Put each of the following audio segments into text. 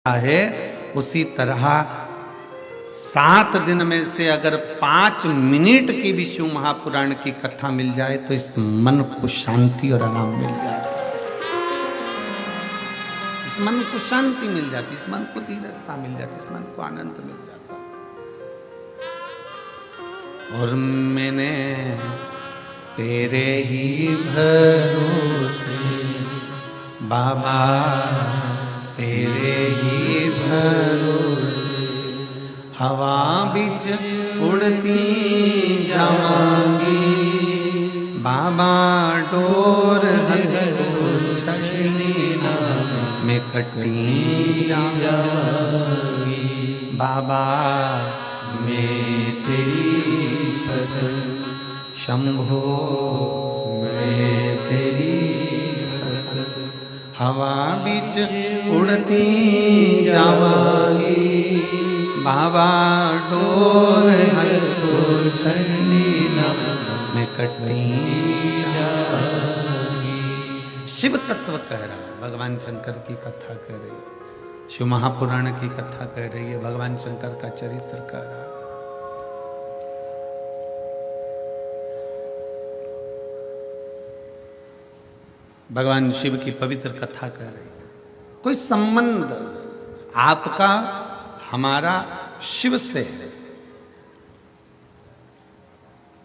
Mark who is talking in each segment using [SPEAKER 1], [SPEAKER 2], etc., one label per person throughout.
[SPEAKER 1] है, उसी तरह 7 दिन में से अगर 5 मिनट की भी शिव महापुराण की कथा मिल जाए तो इस मन को शांति और आराम मिल जाता है। इस मन को शांति मिल जाती, इस मन को धीरजता मिल जाती, इस मन को आनंद मिल जाता। और मैंने तेरे ही भरोसे बाबा, तेरे ही भरोसे हवा बिच उड़ती जावांगी बाबा, डोर छछनी में कटी जावांगी बाबा, मैं तेरी शंभो, मैं तेरी हवा बीच उड़ती जावांगी बाबा, डोर हर छन्नी में कटी जावांगी। शिव तत्व कह रहा है, भगवान शंकर की कथा कह रही है, शिव महापुराण की कथा कह रही है, भगवान शंकर का चरित्र कह रहा है। भगवान शिव की पवित्र कथा कर रही है। कोई संबंध आपका हमारा शिव से है।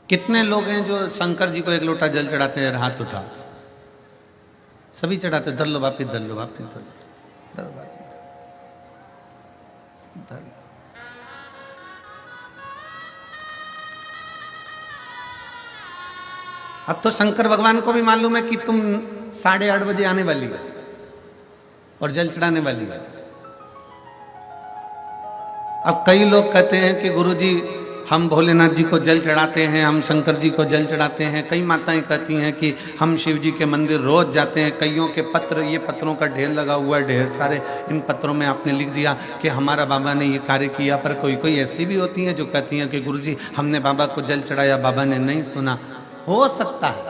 [SPEAKER 1] कितने लोग हैं जो शंकर जी को 1 लोटा जल चढ़ाते हैं? हाथ उठा, सभी चढ़ाते। धर लो बापी, धर लो बापी, धर लो बापी, धर लो। अब तो शंकर भगवान को भी मालूम है कि तुम 8:30 बजे आने वाली है और जल चढ़ाने वाली है। अब कई लोग कहते हैं कि गुरुजी हम भोलेनाथ जी को जल चढ़ाते हैं, हम शंकर जी को जल चढ़ाते हैं। कई माताएं कहती हैं कि हम शिव जी के मंदिर रोज जाते हैं। कईयों के पत्र, ये पत्रों का ढेर लगा हुआ है, ढेर सारे। इन पत्रों में आपने लिख दिया कि हमारा बाबा ने ये कार्य किया। पर कोई कोई ऐसी भी होती हैं जो कहती हैं कि गुरुजी हमने बाबा को जल चढ़ाया, बाबा ने नहीं सुना। हो सकता है।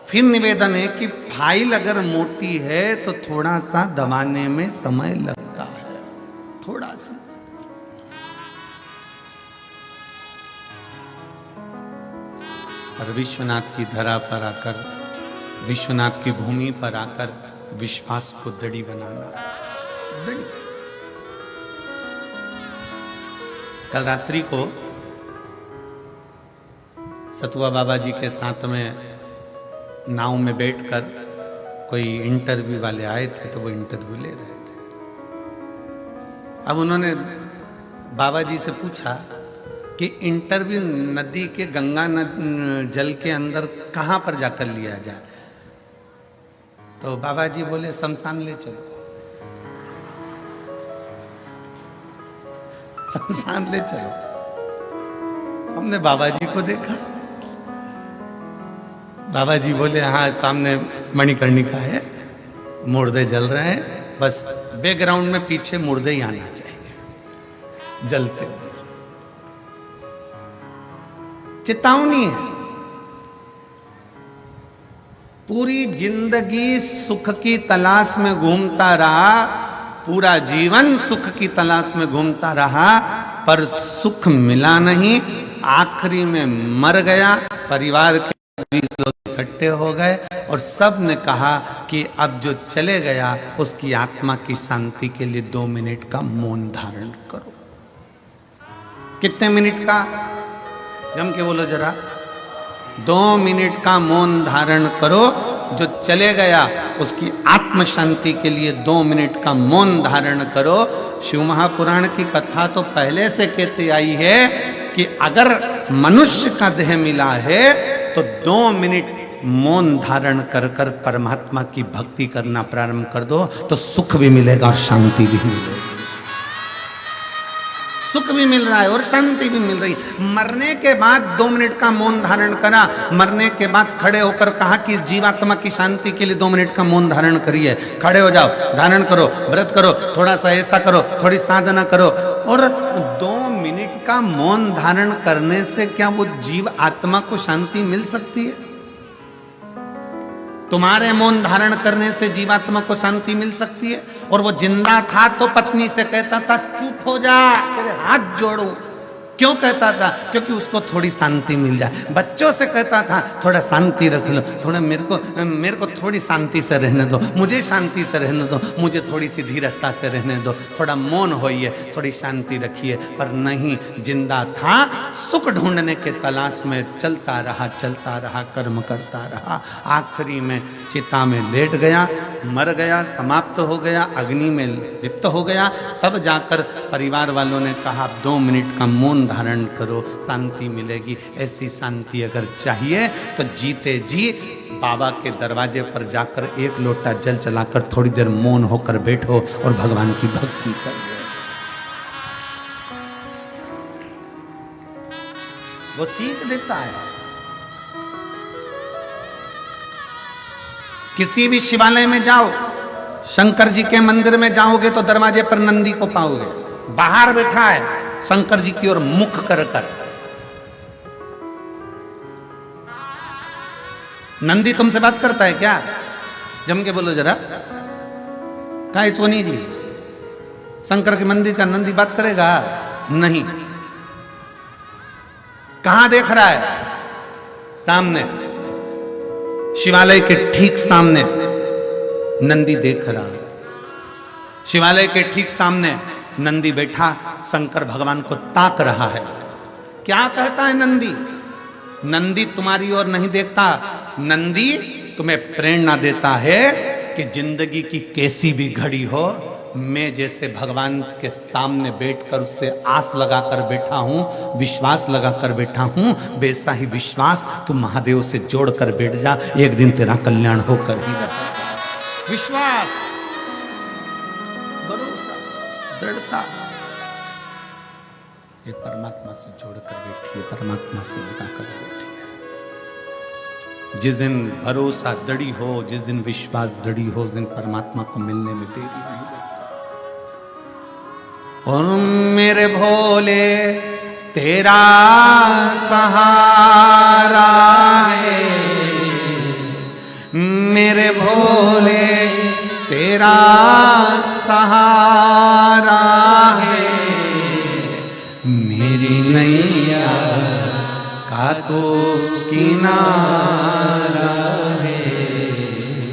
[SPEAKER 1] फिर निवेदन है कि फाइल अगर मोटी है तो थोड़ा सा दबाने में समय लगता है, थोड़ा सा। और विश्वनाथ की धरा पर आकर, विश्वनाथ की भूमि पर आकर विश्वास को दृढ़ बनाना। दृढ़। कल रात्रि को सतुआ बाबा जी के साथ में नाव में बैठकर कोई इंटरव्यू वाले आए थे, तो वो इंटरव्यू ले रहे थे। अब उन्होंने बाबा जी से पूछा कि इंटरव्यू नदी के गंगा जल के अंदर कहाँ पर जाकर लिया जाए? तो बाबा जी बोले शमशान ले चलो, शमशान ले चलो। हमने बाबा जी को देखा, बाबा जी बोले हाँ सामने मणिकर्णिका है, मुर्दे जल रहे हैं, बस बैकग्राउंड में पीछे मुर्दे ही आना चाहिए जलते हुए। चेतावनी है। पूरी जिंदगी सुख की तलाश में घूमता रहा, पूरा जीवन सुख की तलाश में घूमता रहा, पर सुख मिला नहीं। आखिरी में मर गया। परिवार के 20 लोग इकट्ठे हो गए और सब ने कहा कि अब जो चले गया उसकी आत्मा की शांति के लिए 2 मिनट का मौन धारण करो। कितने मिनट का? जम के बोलो जरा। 2 मिनट का मौन धारण करो। जो चले गया उसकी आत्म शांति के लिए 2 मिनट का मौन धारण करो। शिव महापुराण की कथा तो पहले से कहती आई है कि अगर मनुष्य का देह मिला है तो 2 मिनट मौन धारण कर कर परमात्मा की भक्ति करना प्रारंभ कर दो, तो सुख भी मिलेगा और शांति भी मिलेगी। सुख भी मिल रहा है और शांति भी मिल रही। मरने के बाद 2 मिनट का मौन धारण करा। मरने के बाद खड़े होकर कहा कि इस जीवात्मा की शांति के लिए 2 मिनट का मौन धारण करिए। खड़े हो जाओ, धारण करो, व्रत करो, थोड़ा सा ऐसा करो, थोड़ी साधना करो। और 2 मिनट का मौन धारण करने से क्या वो जीव आत्मा को शांति मिल सकती है? तुम्हारे मौन धारण करने से जीवात्मा को शांति मिल सकती है। और वो जिंदा था तो पत्नी से कहता था चुप हो जा, तेरे हाथ जोड़ूं। क्यों कहता था? क्योंकि उसको थोड़ी शांति मिल जाए। बच्चों से कहता था थोड़ा शांति रख लो, थोड़ा मेरे को थोड़ी शांति से रहने दो, मुझे शांति से रहने दो, मुझे थोड़ी सी धीरजता से रहने दो, थोड़ा मौन होइए, थोड़ी शांति रखिए। पर नहीं, जिंदा था, सुख ढूंढने के तलाश में चलता रहा, कर्म करता रहा। आखिरी में चिता में लेट गया, मर गया, समाप्त हो गया, अग्नि में लिप्त हो गया। तब जाकर परिवार वालों ने कहा 2 मिनट का मौन धारण करो, शांति मिलेगी। ऐसी शांति अगर चाहिए तो जीते जी बाबा के दरवाजे पर जाकर 1 लोटा जल चलाकर थोड़ी देर मौन होकर बैठो और भगवान की भक्ति करो। वो सीख देता है। किसी भी शिवालय में जाओ, शंकर जी के मंदिर में जाओगे तो दरवाजे पर नंदी को पाओगे, बाहर बैठा है शंकर जी की ओर मुख कर कर। नंदी तुमसे बात करता है क्या? जम के बोलो जरा। कहा है सोनी जी, शंकर के मंदिर का नंदी बात करेगा? नहीं। कहां देख रहा है? सामने, शिवालय के ठीक सामने नंदी देख रहा है। शिवालय के ठीक सामने नंदी बैठा शंकर भगवान को ताक रहा है। क्या कहता है नंदी? नंदी तुम्हारी ओर नहीं देखता, नंदी तुम्हें प्रेरणा देता है कि जिंदगी की कैसी भी घड़ी हो, मैं जैसे भगवान के सामने बैठकर उससे आस लगाकर बैठा हूं, विश्वास लगाकर बैठा हूं, वैसा ही विश्वास तू महादेव से जोड़कर बैठ जा, एक दिन तेरा कल्याण होकर ही रहेगा। विश्वास, भरोसा, दृढ़ता, ये परमात्मा से जोड़कर बैठिए, परमात्मा से लगाकर बैठिए। जिस दिन भरोसा दृढ़ी हो, जिस दिन विश्वास दृढ़ी हो, उस दिन परमात्मा को मिलने में देरी नहीं लगती। और मेरे भोले तेरा सहारा है, मेरे भोले तेरा सहारा है, मेरी नैया का तो किनारा है,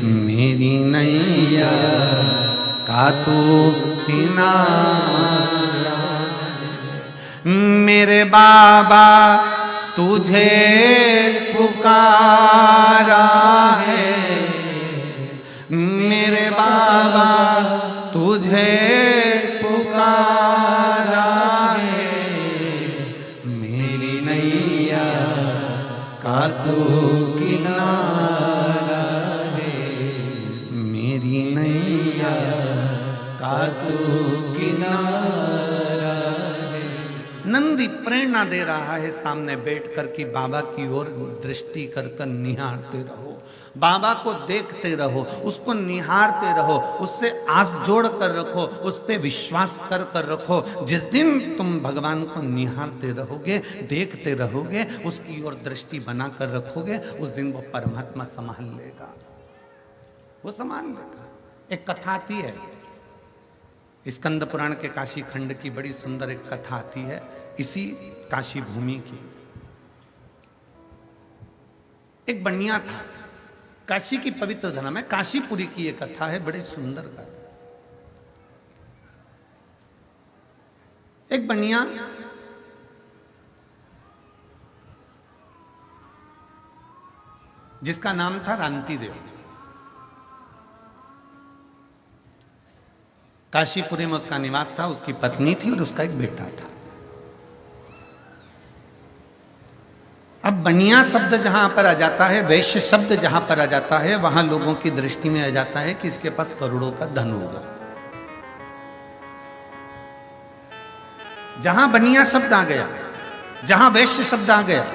[SPEAKER 1] मेरी नैया का तो किनारा है। मेरे बाबा तुझे पुकारा है, मेरे बाबा तुझे पुकारा है, मेरी नैया का तो किनारा है, मेरी नैया का तो किनारा है। नंदी प्रेरणा दे रहा है सामने बैठकर कि बाबा की ओर दृष्टि कर कर निहारते रहो, बाबा को देखते रहो, उसको निहारते रहो, उससे आस जोड़ कर रखो, उस पे विश्वास कर कर रखो। जिस दिन तुम भगवान को निहारते रहोगे, देखते रहोगे, उसकी ओर दृष्टि बना कर रखोगे, उस दिन वो परमात्मा संभाल लेगा, वो संभाल लेगा। एक कथा आती है स्कंद पुराण के काशी खंड की, बड़ी सुंदर एक कथा आती है इसी काशी भूमि की। एक बनिया था, काशी की पवित्र धरा में काशीपुरी की एक कथा है, बड़ी सुंदर कथा। एक बनिया जिसका नाम था रांति देव, काशीपुरी में उसका निवास था, उसकी पत्नी थी और उसका एक बेटा था। अब बनिया शब्द जहां पर आ जाता है, वैश्य शब्द जहां पर आ जाता है, वहां लोगों की दृष्टि में आ जाता है कि इसके पास करोड़ों का धन होगा। जहां बनिया शब्द आ गया, जहां वैश्य शब्द आ गया,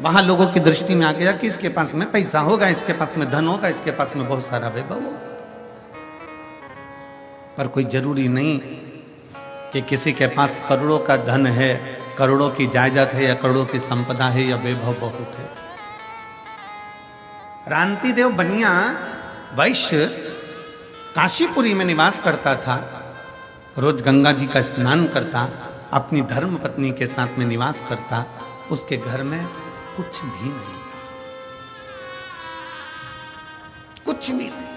[SPEAKER 1] वहां लोगों की दृष्टि में आ गया कि इसके पास में पैसा होगा, इसके पास में धन होगा, इसके पास में बहुत सारा वैभव होगा। पर कोई जरूरी नहीं कि किसी के पास करोड़ों का धन है, करोड़ों की जायदाद है, या करोड़ों की संपदा है, या वैभव बहुत है। रांतिदेव बनिया वैश्य काशीपुरी में निवास करता था। रोज गंगा जी का स्नान करता, अपनी धर्म पत्नी के साथ में निवास करता। उसके घर में कुछ भी नहीं था, कुछ भी नहीं।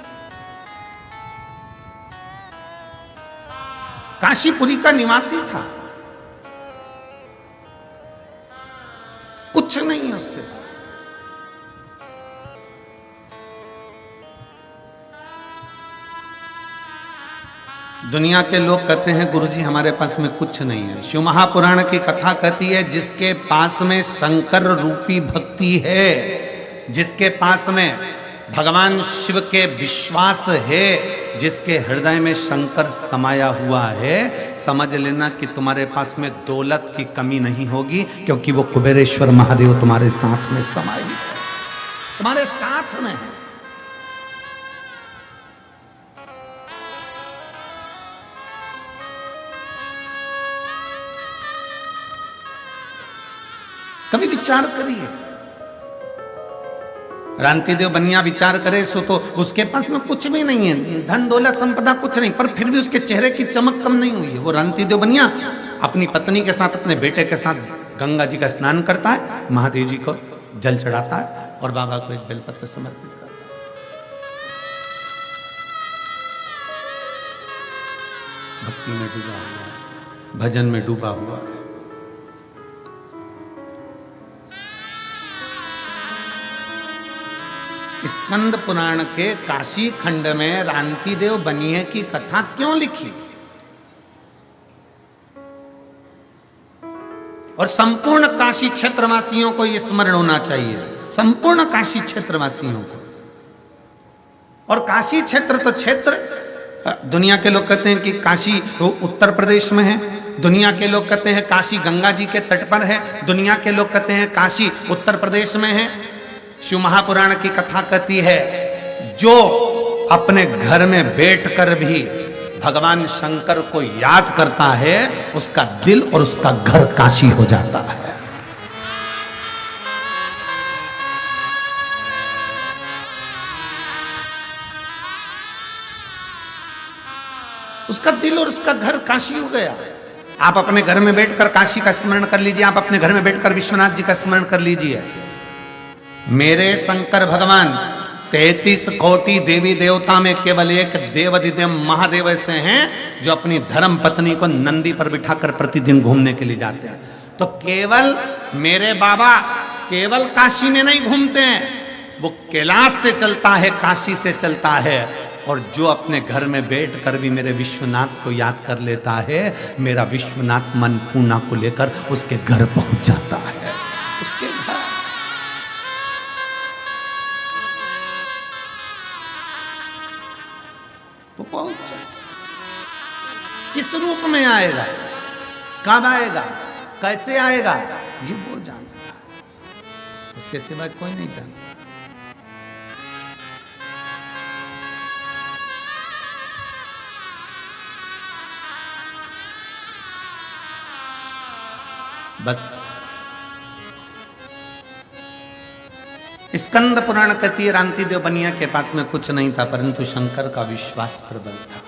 [SPEAKER 1] काशीपुरी का निवासी था, कुछ नहीं है उसके पास। दुनिया के लोग कहते हैं गुरुजी हमारे पास में कुछ नहीं है। शिव महापुराण की कथा कहती है जिसके पास में शंकर रूपी भक्ति है, जिसके पास में भगवान शिव के विश्वास है, जिसके हृदय में शंकर समाया हुआ है, समझ लेना कि तुम्हारे पास में दौलत की कमी नहीं होगी, क्योंकि वो कुबेरेश्वर महादेव तुम्हारे साथ में समाये है, तुम्हारे साथ में है। कभी विचार करिए, रांतिदेव बनिया विचार करे सो तो उसके पास में कुछ भी नहीं है, धन दौलत संपदा कुछ नहीं, पर फिर भी उसके चेहरे की चमक कम नहीं हुई है। वो रांतिदेव बनिया अपनी पत्नी के साथ, अपने बेटे के साथ गंगा जी का स्नान करता है, महादेव जी को जल चढ़ाता है और बाबा को एक बेलपत्र समर्पित करता है। भक्ति में डूबा हुआ है, भजन में डूबा हुआ है। स्कंद पुराण के काशी खंड में रांतिदेव बनिए की कथा क्यों लिखी और संपूर्ण काशी क्षेत्रवासियों को यह स्मरण होना चाहिए, संपूर्ण काशी क्षेत्रवासियों को। और काशी क्षेत्र तो क्षेत्र, दुनिया के लोग कहते हैं कि काशी उत्तर प्रदेश में है, दुनिया के लोग कहते हैं काशी गंगा जी के तट पर है, दुनिया के लोग कहते हैं काशी उत्तर प्रदेश में है। शिव महापुराण की कथा कहती है जो अपने घर में बैठकर भी भगवान शंकर को याद करता है उसका दिल और उसका घर काशी हो जाता है। उसका दिल और उसका घर काशी हो गया। आप अपने घर में बैठकर काशी का स्मरण कर लीजिए, आप अपने घर में बैठकर विश्वनाथ जी का स्मरण कर लीजिए। मेरे शंकर भगवान 33 कोटि देवी देवता में केवल एक देवाधिदेव महादेव ऐसे हैं जो अपनी धर्म पत्नी को नंदी पर बिठाकर प्रतिदिन घूमने के लिए जाते हैं। तो केवल मेरे बाबा केवल काशी में नहीं घूमते हैं, वो कैलाश से चलता है, काशी से चलता है। और जो अपने घर में बैठकर भी मेरे विश्वनाथ को याद कर लेता है, मेरा विश्वनाथ मन पूर्णा को लेकर उसके घर पहुंच जाता है। उसके घर वो पहुंच जाए। किस रूप में आएगा, कब आएगा, कैसे आएगा, ये वो जानता है, उसके सिवा कोई नहीं जानता। बस स्कंद पुराण कहती है रांतिदेव बनिया के पास में कुछ नहीं था, परंतु शंकर का विश्वास प्रबल था।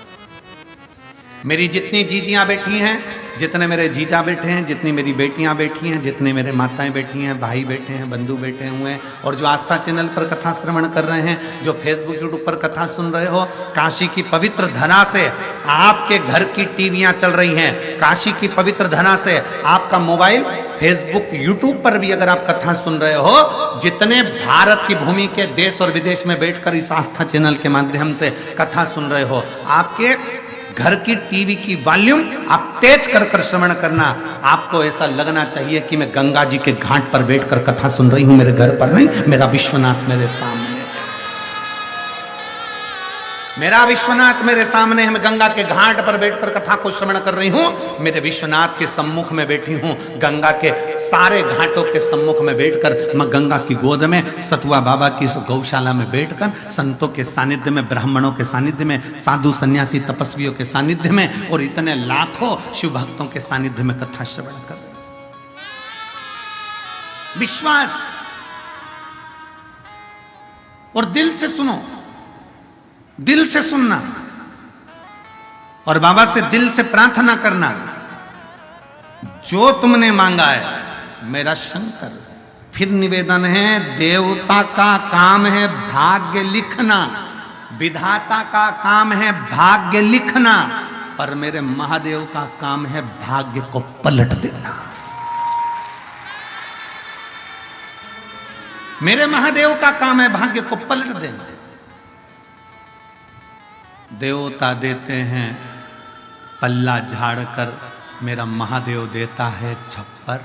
[SPEAKER 1] मेरी जितनी जीजियां बैठी हैं, जितने मेरे जीजा बैठे हैं, जितनी मेरी बेटियां बैठी हैं, जितने मेरे माताएं बैठी हैं, भाई बैठे हैं, बंधु बैठे हुए हैं, और जो आस्था चैनल पर कथा श्रवण कर रहे हैं, जो फेसबुक यूट्यूब पर कथा सुन रहे हो, काशी की पवित्र धरा से आपके घर की टीवियां चल रही हैं, काशी की पवित्र धरा से आपका मोबाइल फेसबुक यूट्यूब पर भी अगर आप कथा सुन रहे हो, जितने भारत की भूमि के देश और विदेश में बैठकर इस आस्था चैनल के माध्यम से कथा सुन रहे हो, आपके घर की टीवी की वॉल्यूम आप तेज कर श्रवण करना। आपको ऐसा लगना चाहिए कि मैं गंगा जी के घाट पर बैठकर कथा सुन रही हूं, मेरे घर पर नहीं, मेरा विश्वनाथ मेरे सामने है, मेरा विश्वनाथ मेरे सामने है। मैं गंगा के घाट पर बैठकर कथा को श्रवण कर रही हूं, मेरे विश्वनाथ के सम्मुख में बैठी हूं, गंगा के सारे घाटों के सम्मुख में बैठकर मैं गंगा की गोद में सतुआ बाबा की इस गौशाला में बैठकर संतों के सानिध्य में, ब्राह्मणों के सानिध्य में, साधु सन्यासी तपस्वियों के सानिध्य में और इतने लाखों शिव भक्तों के सानिध्य में कथा श्रवण कर रही हूं। विश्वास और दिल से सुनो, दिल से सुनना और बाबा से दिल से प्रार्थना करना, जो तुमने मांगा है मेरा शंकर। फिर निवेदन है, देवता का काम है भाग्य लिखना, विधाता का काम है भाग्य लिखना, पर मेरे महादेव का काम है भाग्य को पलट देना। मेरे महादेव का काम है भाग्य को पलट देना। देवता देते हैं पल्ला झाड़कर, मेरा महादेव देता है छप्पर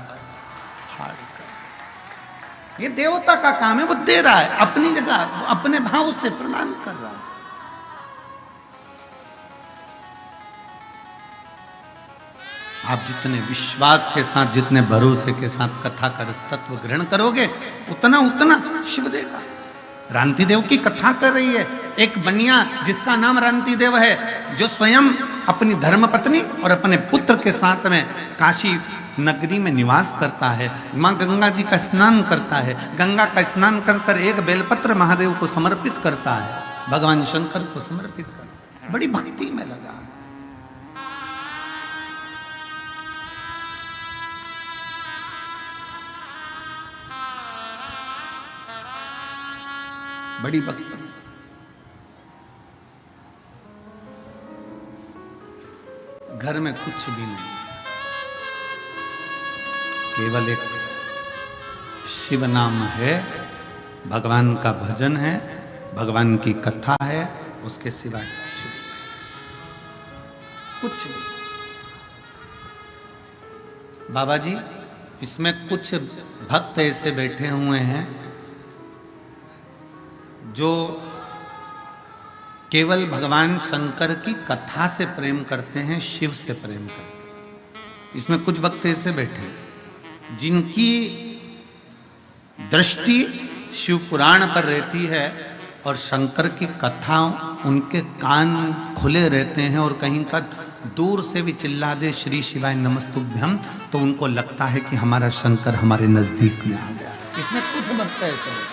[SPEAKER 1] फाड़कर। ये देवता का काम है, वो दे रहा है अपनी जगह, अपने भाव से प्रदान कर रहा है। आप जितने विश्वास के साथ, जितने भरोसे के साथ कथा का तत्व ग्रहण करोगे, उतना उतना शिव देगा। रांति देव की कथा कर रही है एक बनिया जिसका नाम रांति देव है, जो स्वयं अपनी धर्मपत्नी और अपने पुत्र के साथ में काशी नगरी में निवास करता है। मां गंगा जी का स्नान करता है, गंगा का स्नान कर एक बेलपत्र महादेव को समर्पित करता है, भगवान शंकर को समर्पित करता है, बड़ी भक्ति में लगा। बड़ी भक्ति। घर में कुछ भी नहीं, केवल एक शिव नाम है, भगवान का भजन है, भगवान की कथा है, उसके सिवाय कुछ भी नहीं, कुछ भी। बाबा जी, इसमें कुछ भक्त ऐसे बैठे हुए हैं जो केवल भगवान शंकर की कथा से प्रेम करते हैं, शिव से प्रेम करते हैं। इसमें कुछ भक्त ऐसे बैठे हैं जिनकी दृष्टि शिव पुराण पर रहती है और शंकर की कथा, उनके कान खुले रहते हैं, और कहीं का दूर से भी चिल्ला दे श्री शिवाय नमस्तुभ्यम, तो उनको लगता है कि हमारा शंकर हमारे नजदीक में आ गया। इसमें कुछ भक्त ऐसे हैं।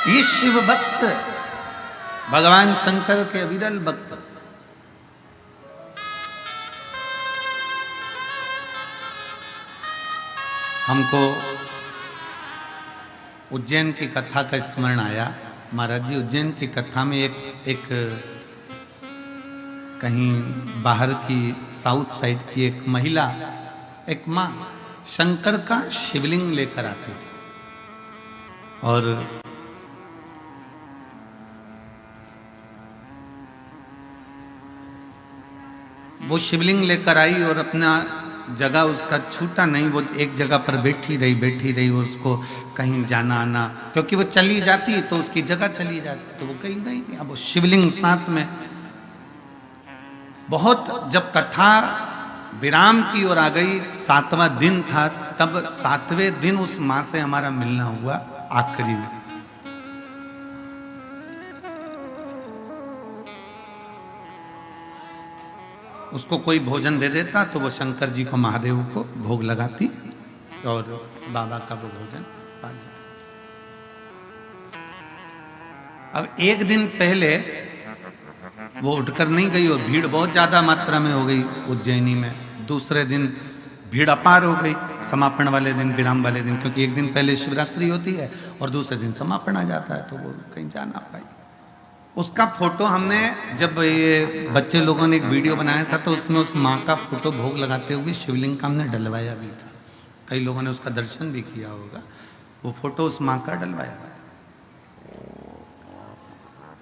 [SPEAKER 1] ये शिव भक्त, भगवान शंकर के विरल भक्त, हमको उज्जैन की कथा का स्मरण आया। महाराज जी, उज्जैन की कथा में एक कहीं बाहर की साउथ साइड की एक महिला, एक माँ शंकर का शिवलिंग लेकर आती थी, और वो शिवलिंग लेकर आई और अपना जगह उसका छूटा नहीं, वो एक जगह पर बैठी रही, उसको कहीं जाना आना, क्योंकि वो चली जाती तो उसकी जगह चली जाती, तो वो कहीं गई नहीं। अब वो शिवलिंग साथ में, बहुत जब कथा विराम की ओर आ गई, 7वां दिन था, तब 7वें दिन उस माँ से हमारा मिलना हुआ आखिरी। उसको कोई भोजन दे देता तो वो शंकर जी को, महादेव को भोग लगाती और बाबा का वो भोजन पा लेती। अब एक दिन पहले वो उठकर नहीं गई और भीड़ बहुत ज्यादा मात्रा में हो गई उज्जैनी में। दूसरे दिन भीड़ अपार हो गई, समापन वाले दिन, विराम वाले दिन, क्योंकि एक दिन पहले शिवरात्रि होती है और दूसरे दिन समापन आ जाता है, तो वो कहीं जा ना पाई। उसका फोटो हमने, जब ये बच्चे लोगों ने एक वीडियो बनाया था, तो उसमें उस माँ का फोटो भोग लगाते हुए शिवलिंग का हमने डलवाया भी था। कई लोगों ने उसका दर्शन भी किया होगा। वो फोटो उस माँ का डलवाया।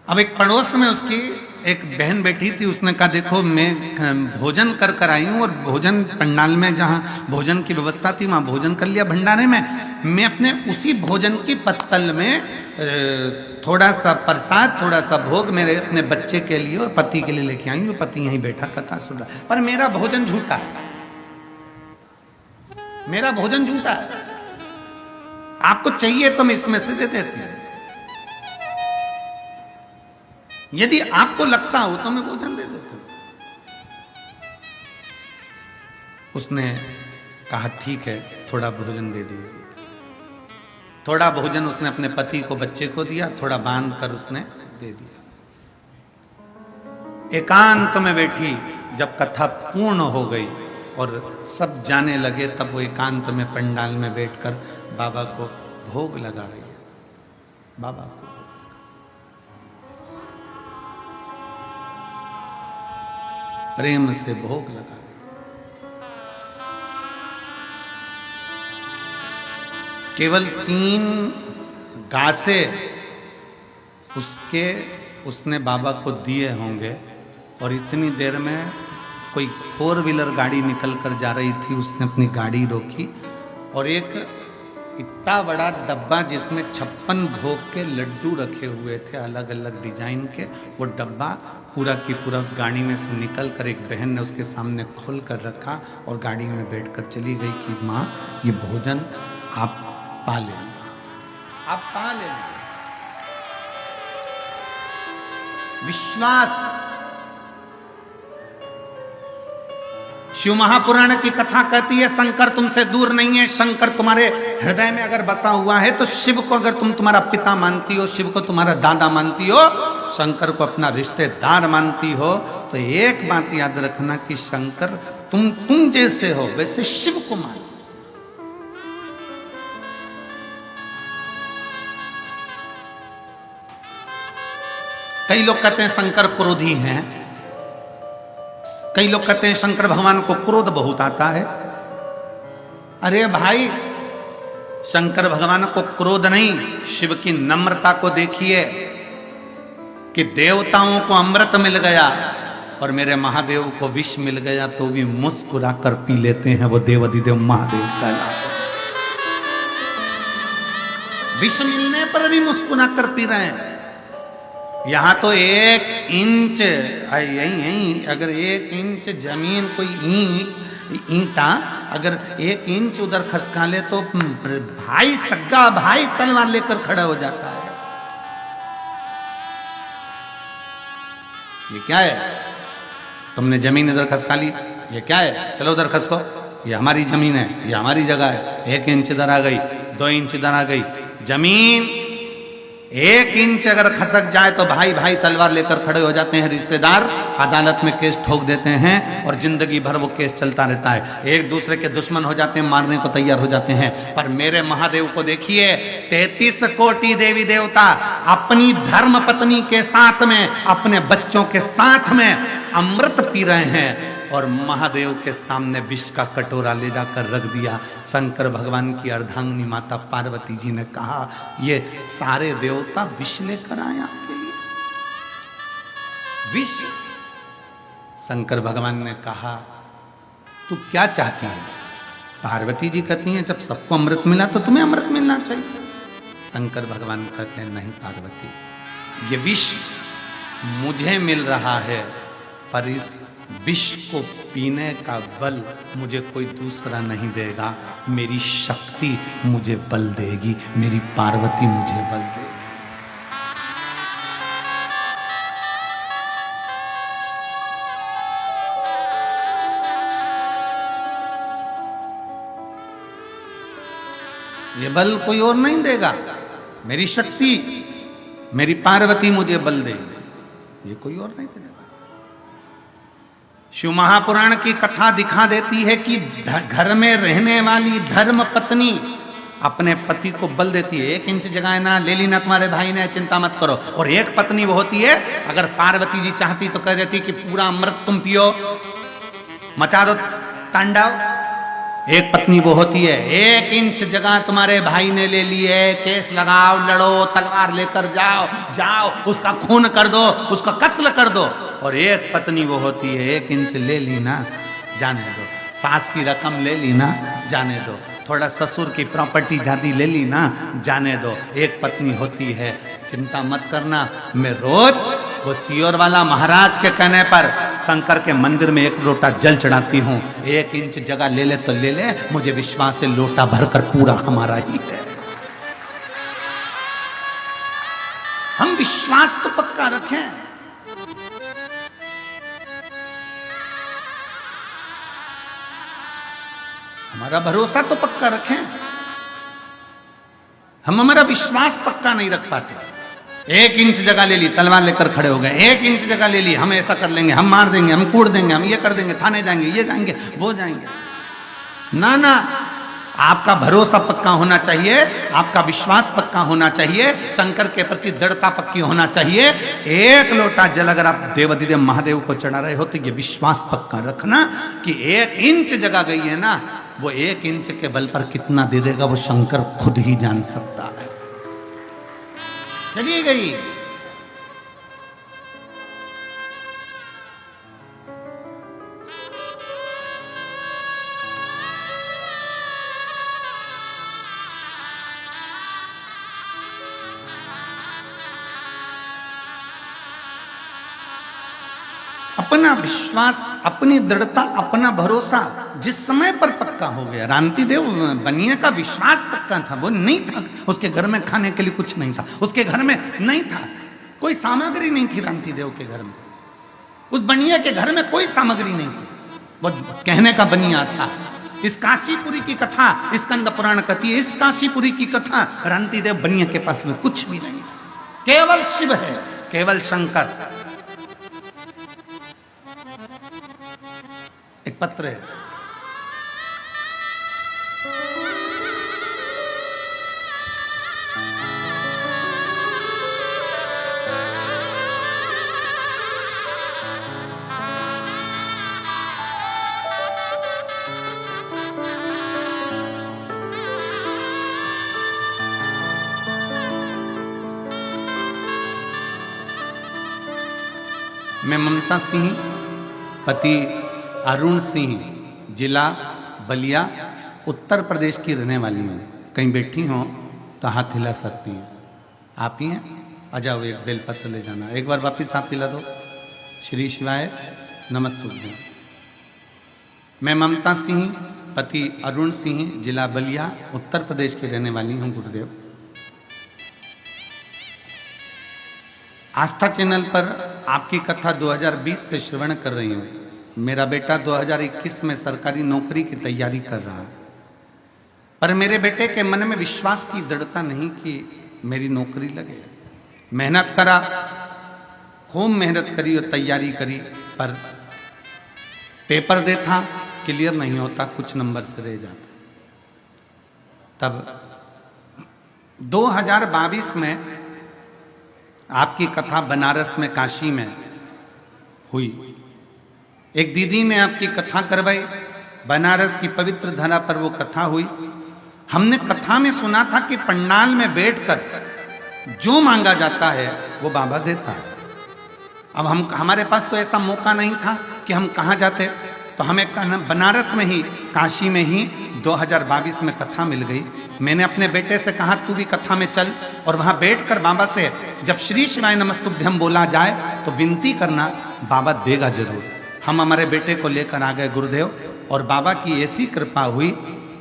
[SPEAKER 1] अब एक पड़ोस में उसकी एक बहन बैठी थी, उसने कहा देखो मैं भोजन कर आई हूँ, और भोजन पंडाल में जहाँ भोजन की व्यवस्था थी वहाँ भोजन कर लिया भंडारे में। मैं अपने उसी भोजन की पत्तल में थोड़ा सा प्रसाद, थोड़ा सा भोग मेरे अपने बच्चे के लिए और पति के लिए लेके आई हूँ। पति यहीं बैठा कथा सुन रहा, पर मेरा भोजन झूठा है, मेरा भोजन झूठा है। आपको चाहिए तो मैं इसमें से दे देती हूँ। यदि आपको लगता हो तो मैं भोजन दे देता हूं। उसने कहा ठीक है, थोड़ा भोजन दे दीजिए। थोड़ा भोजन उसने अपने पति को, बच्चे को दिया, थोड़ा बांध कर उसने दे दिया। एकांत में बैठी, जब कथा पूर्ण हो गई और सब जाने लगे, तब वो एकांत में पंडाल में बैठकर बाबा को भोग लगा रही है। बाबा को प्रेम से भोग लगा रही है। केवल 3 गासे उसने बाबा को दिए होंगे, और इतनी देर में कोई 4 व्हीलर गाड़ी निकल कर जा रही थी। उसने अपनी गाड़ी रोकी और एक इतना बड़ा डब्बा जिसमें 56 भोग के लड्डू रखे हुए थे अलग अलग डिजाइन के, वो डब्बा पूरा की पूरा उस गाड़ी में से निकल कर एक बहन ने उसके सामने खोल कर रखा और गाड़ी में बैठकर चली गई कि माँ, ये भोजन आप पा लेना, आप पा लेना। विश्वास। शिव महापुराण की कथा कहती है शंकर तुमसे दूर नहीं है। शंकर तुम्हारे हृदय में अगर बसा हुआ है तो शिव को अगर तुम तुम्हारा पिता मानती हो, शिव को तुम्हारा दादा मानती हो, शंकर को अपना रिश्तेदार मानती हो, तो एक बात याद रखना कि शंकर तुम जैसे हो वैसे शिव को मान। कई लोग कहते हैं शंकर क्रोधी हैं, कई लोग कहते हैं शंकर भगवान को क्रोध बहुत आता है। अरे भाई, शंकर भगवान को क्रोध नहीं, शिव की नम्रता को देखिए कि देवताओं को अमृत मिल गया और मेरे महादेव को विष मिल गया तो भी मुस्कुरा कर पी लेते हैं। वो देवाधिदेव महादेव कहलाते हैं। विष मिलने पर भी मुस्कुरा कर पी रहे हैं। यहां तो 1 इंच यही अगर 1 इंच जमीन कोई ईंटा अगर 1 इंच उधर खसका ले तो भाई सग्गा भाई तलवार लेकर खड़ा हो जाता है। ये क्या है? तुमने जमीन इधर खसका ली, ये क्या है? चलो उधर खसको, ये हमारी जमीन है, ये हमारी जगह है। 1 इंच इधर आ गई, 2 इंच इधर आ गई, जमीन 1 इंच अगर खसक जाए तो भाई भाई तलवार लेकर खड़े हो जाते हैं। रिश्तेदार अदालत में केस ठोक देते हैं और जिंदगी भर वो केस चलता रहता है। एक दूसरे के दुश्मन हो जाते हैं, मारने को तैयार हो जाते हैं। पर मेरे महादेव को देखिए, 33 कोटि देवी देवता अपनी धर्म पत्नी के साथ में, अपने बच्चों के साथ में अमृत पी रहे हैं और महादेव के सामने विष का कटोरा ले जाकर रख दिया। शंकर भगवान की अर्धांगिनी माता पार्वती जी ने कहा, ये सारे देवता विष लेकर आए आपके लिए, विष। शंकर भगवान ने कहा, तू क्या चाहती है? पार्वती जी कहती हैं, जब सबको अमृत मिला तो तुम्हें अमृत मिलना चाहिए। शंकर भगवान कहते हैं, नहीं पार्वती, ये विष मुझे मिल रहा है, पर इस विष को पीने का बल मुझे कोई दूसरा नहीं देगा। मेरी शक्ति मुझे बल देगी, मेरी पार्वती मुझे बल देगी। ये बल कोई और नहीं देगा, मेरी शक्ति, मेरी पार्वती मुझे बल देगी, ये कोई और नहीं देगा। शिव महापुराण की कथा दिखा देती है कि घर में रहने वाली धर्म पत्नी अपने पति को बल देती है। 1 इंच जगह है ना, ले ली ना तुम्हारे भाई ने, चिंता मत करो। और एक पत्नी वो होती है, अगर पार्वती जी चाहती तो कह देती कि पूरा अमृत तुम पियो, मचा दो तांडव। एक पत्नी वो होती है, 1 इंच जगह तुम्हारे भाई ने ले ली है, केस लगाओ, लड़ो, तलवार लेकर जाओ, उसका खून कर दो, उसका कत्ल कर दो। और एक पत्नी वो होती है, 1 इंच ले ली ना, जाने दो। सास की रकम ले ली ना, जाने दो। थोड़ा ससुर की प्रॉपर्टी जाती ले ली ना, जाने दो। एक पत्नी होती है, चिंता मत करना, मैं रोज वो सियोर वाला महाराज के कहने पर शंकर के मंदिर में 1 लोटा जल चढ़ाती हूँ। 1 इंच जगह ले ले तो ले ले, मुझे विश्वास है लोटा भरकर पूरा हमारा ही है। हम विश्वास तो पक्का रखें। हमारा भरोसा तो पक्का रखें, हम हमारा विश्वास पक्का नहीं रख पाते। 1 इंच जगह ले ली, तलवार लेकर खड़े हो गए। 1 इंच जगह ले ली, हम ऐसा कर लेंगे, हम मार देंगे, हम कूट देंगे, हम ये कर देंगे, थाने जाएंगे, ये जाएंगे, वो जाएंगे। ना ना, आपका भरोसा पक्का होना चाहिए, आपका विश्वास पक्का होना चाहिए, शंकर के प्रति दृढ़ता पक्की होना चाहिए। 1 लोटा जल अगर आप देवाधिदेव महादेव को चढ़ा रहे हो तो ये विश्वास पक्का रखना कि 1 इंच जगह गई है ना, वो 1 इंच के बल पर कितना दे देगा वो शंकर खुद ही जान सकता है। चली गई। अपना विश्वास, अपनी दृढ़ता, अपना भरोसा जिस समय पर पक्का हो गया। रांतिदेव बनिए का विश्वास पक्का था, वो नहीं था, उसके घर में खाने के लिए कुछ नहीं था, उसके घर में नहीं था, कोई सामग्री नहीं थी रांतिदेव के घर में, उस बनिए के घर में कोई सामग्री नहीं थी, वो कहने का बनिया था। इस काशीपुरी की कथा स्कंद पुराण कहती है, इस काशीपुरी की कथा रांतिदेव बनिए के पास में कुछ भी नहीं, केवल शिव है, केवल शंकर। एक पत्र है, मैं ममता सिंह, पति अरुण सिंह, जिला बलिया, उत्तर प्रदेश की रहने वाली हूँ। कहीं बैठी हो तो हाथ हिला सकती हैं। आप ही हैं? आ जाओ, एक बेलपत्र ले जाना, एक बार वापिस हाथ हिला दो। श्री शिवाय नमस्तुभ्यं। मैं ममता सिंह, पति अरुण सिंह, जिला बलिया, उत्तर प्रदेश की रहने वाली हूँ। गुरुदेव, आस्था चैनल पर आपकी कथा 2020 से श्रवण कर रही हूँ। मेरा बेटा 2021 में सरकारी नौकरी की तैयारी कर रहा है, पर मेरे बेटे के मन में विश्वास की दृढ़ता नहीं कि मेरी नौकरी लगे। मेहनत करा, खूब मेहनत करी और तैयारी करी, पर पेपर देता क्लियर नहीं होता, कुछ नंबर से रह जाता। तब 2022 में आपकी कथा बनारस में, काशी में हुई। एक दीदी ने आपकी कथा करवाई, बनारस की पवित्र धरा पर वो कथा हुई। हमने कथा में सुना था कि पंडाल में बैठकर जो मांगा जाता है वो बाबा देता है। अब हमारे पास तो ऐसा मौका नहीं था कि हम कहाँ जाते, तो हमें बनारस में ही, काशी में ही 2022 में कथा मिल गई। मैंने अपने बेटे से कहा तू भी कथा में चल, और वहाँ बैठकर बाबा से जब श्री शिवाय नमस्तुभ्यं बोला जाए तो विनती करना, बाबा देगा जरूर। हम हमारे बेटे को लेकर आ गए गुरुदेव, और बाबा की ऐसी कृपा हुई,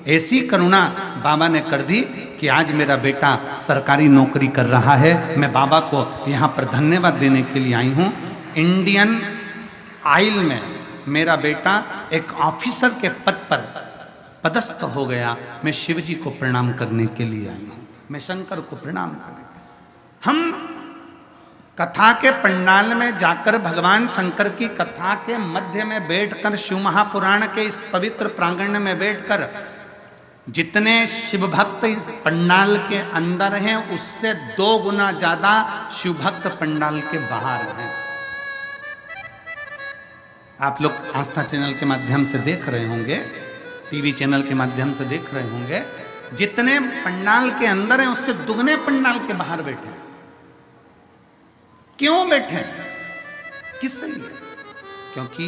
[SPEAKER 1] ऐसी करुणा बाबा ने कर दी कि आज मेरा बेटा सरकारी नौकरी कर रहा है। मैं बाबा को यहाँ पर धन्यवाद देने के लिए आई हूँ। इंडियन ऑयल में मेरा बेटा एक ऑफिसर के पद पर पदस्थ हो गया। मैं शिव जी को प्रणाम करने के लिए आई हूँ, मैं शंकर को प्रणाम करने। हम कथा के पंडाल में जाकर भगवान शंकर की कथा के मध्य में बैठकर, शिव महापुराण के इस पवित्र प्रांगण में बैठकर, जितने शिव भक्त इस पंडाल के अंदर हैं उससे 2 गुना ज्यादा शिव भक्त पंडाल के बाहर हैं। आप लोग आस्था चैनल के माध्यम से देख रहे होंगे, टीवी चैनल के माध्यम से देख रहे होंगे, जितने पंडाल के अंदर हैं उससे दुगने पंडाल के बाहर बैठे। क्यों बैठे? किस लिए? क्योंकि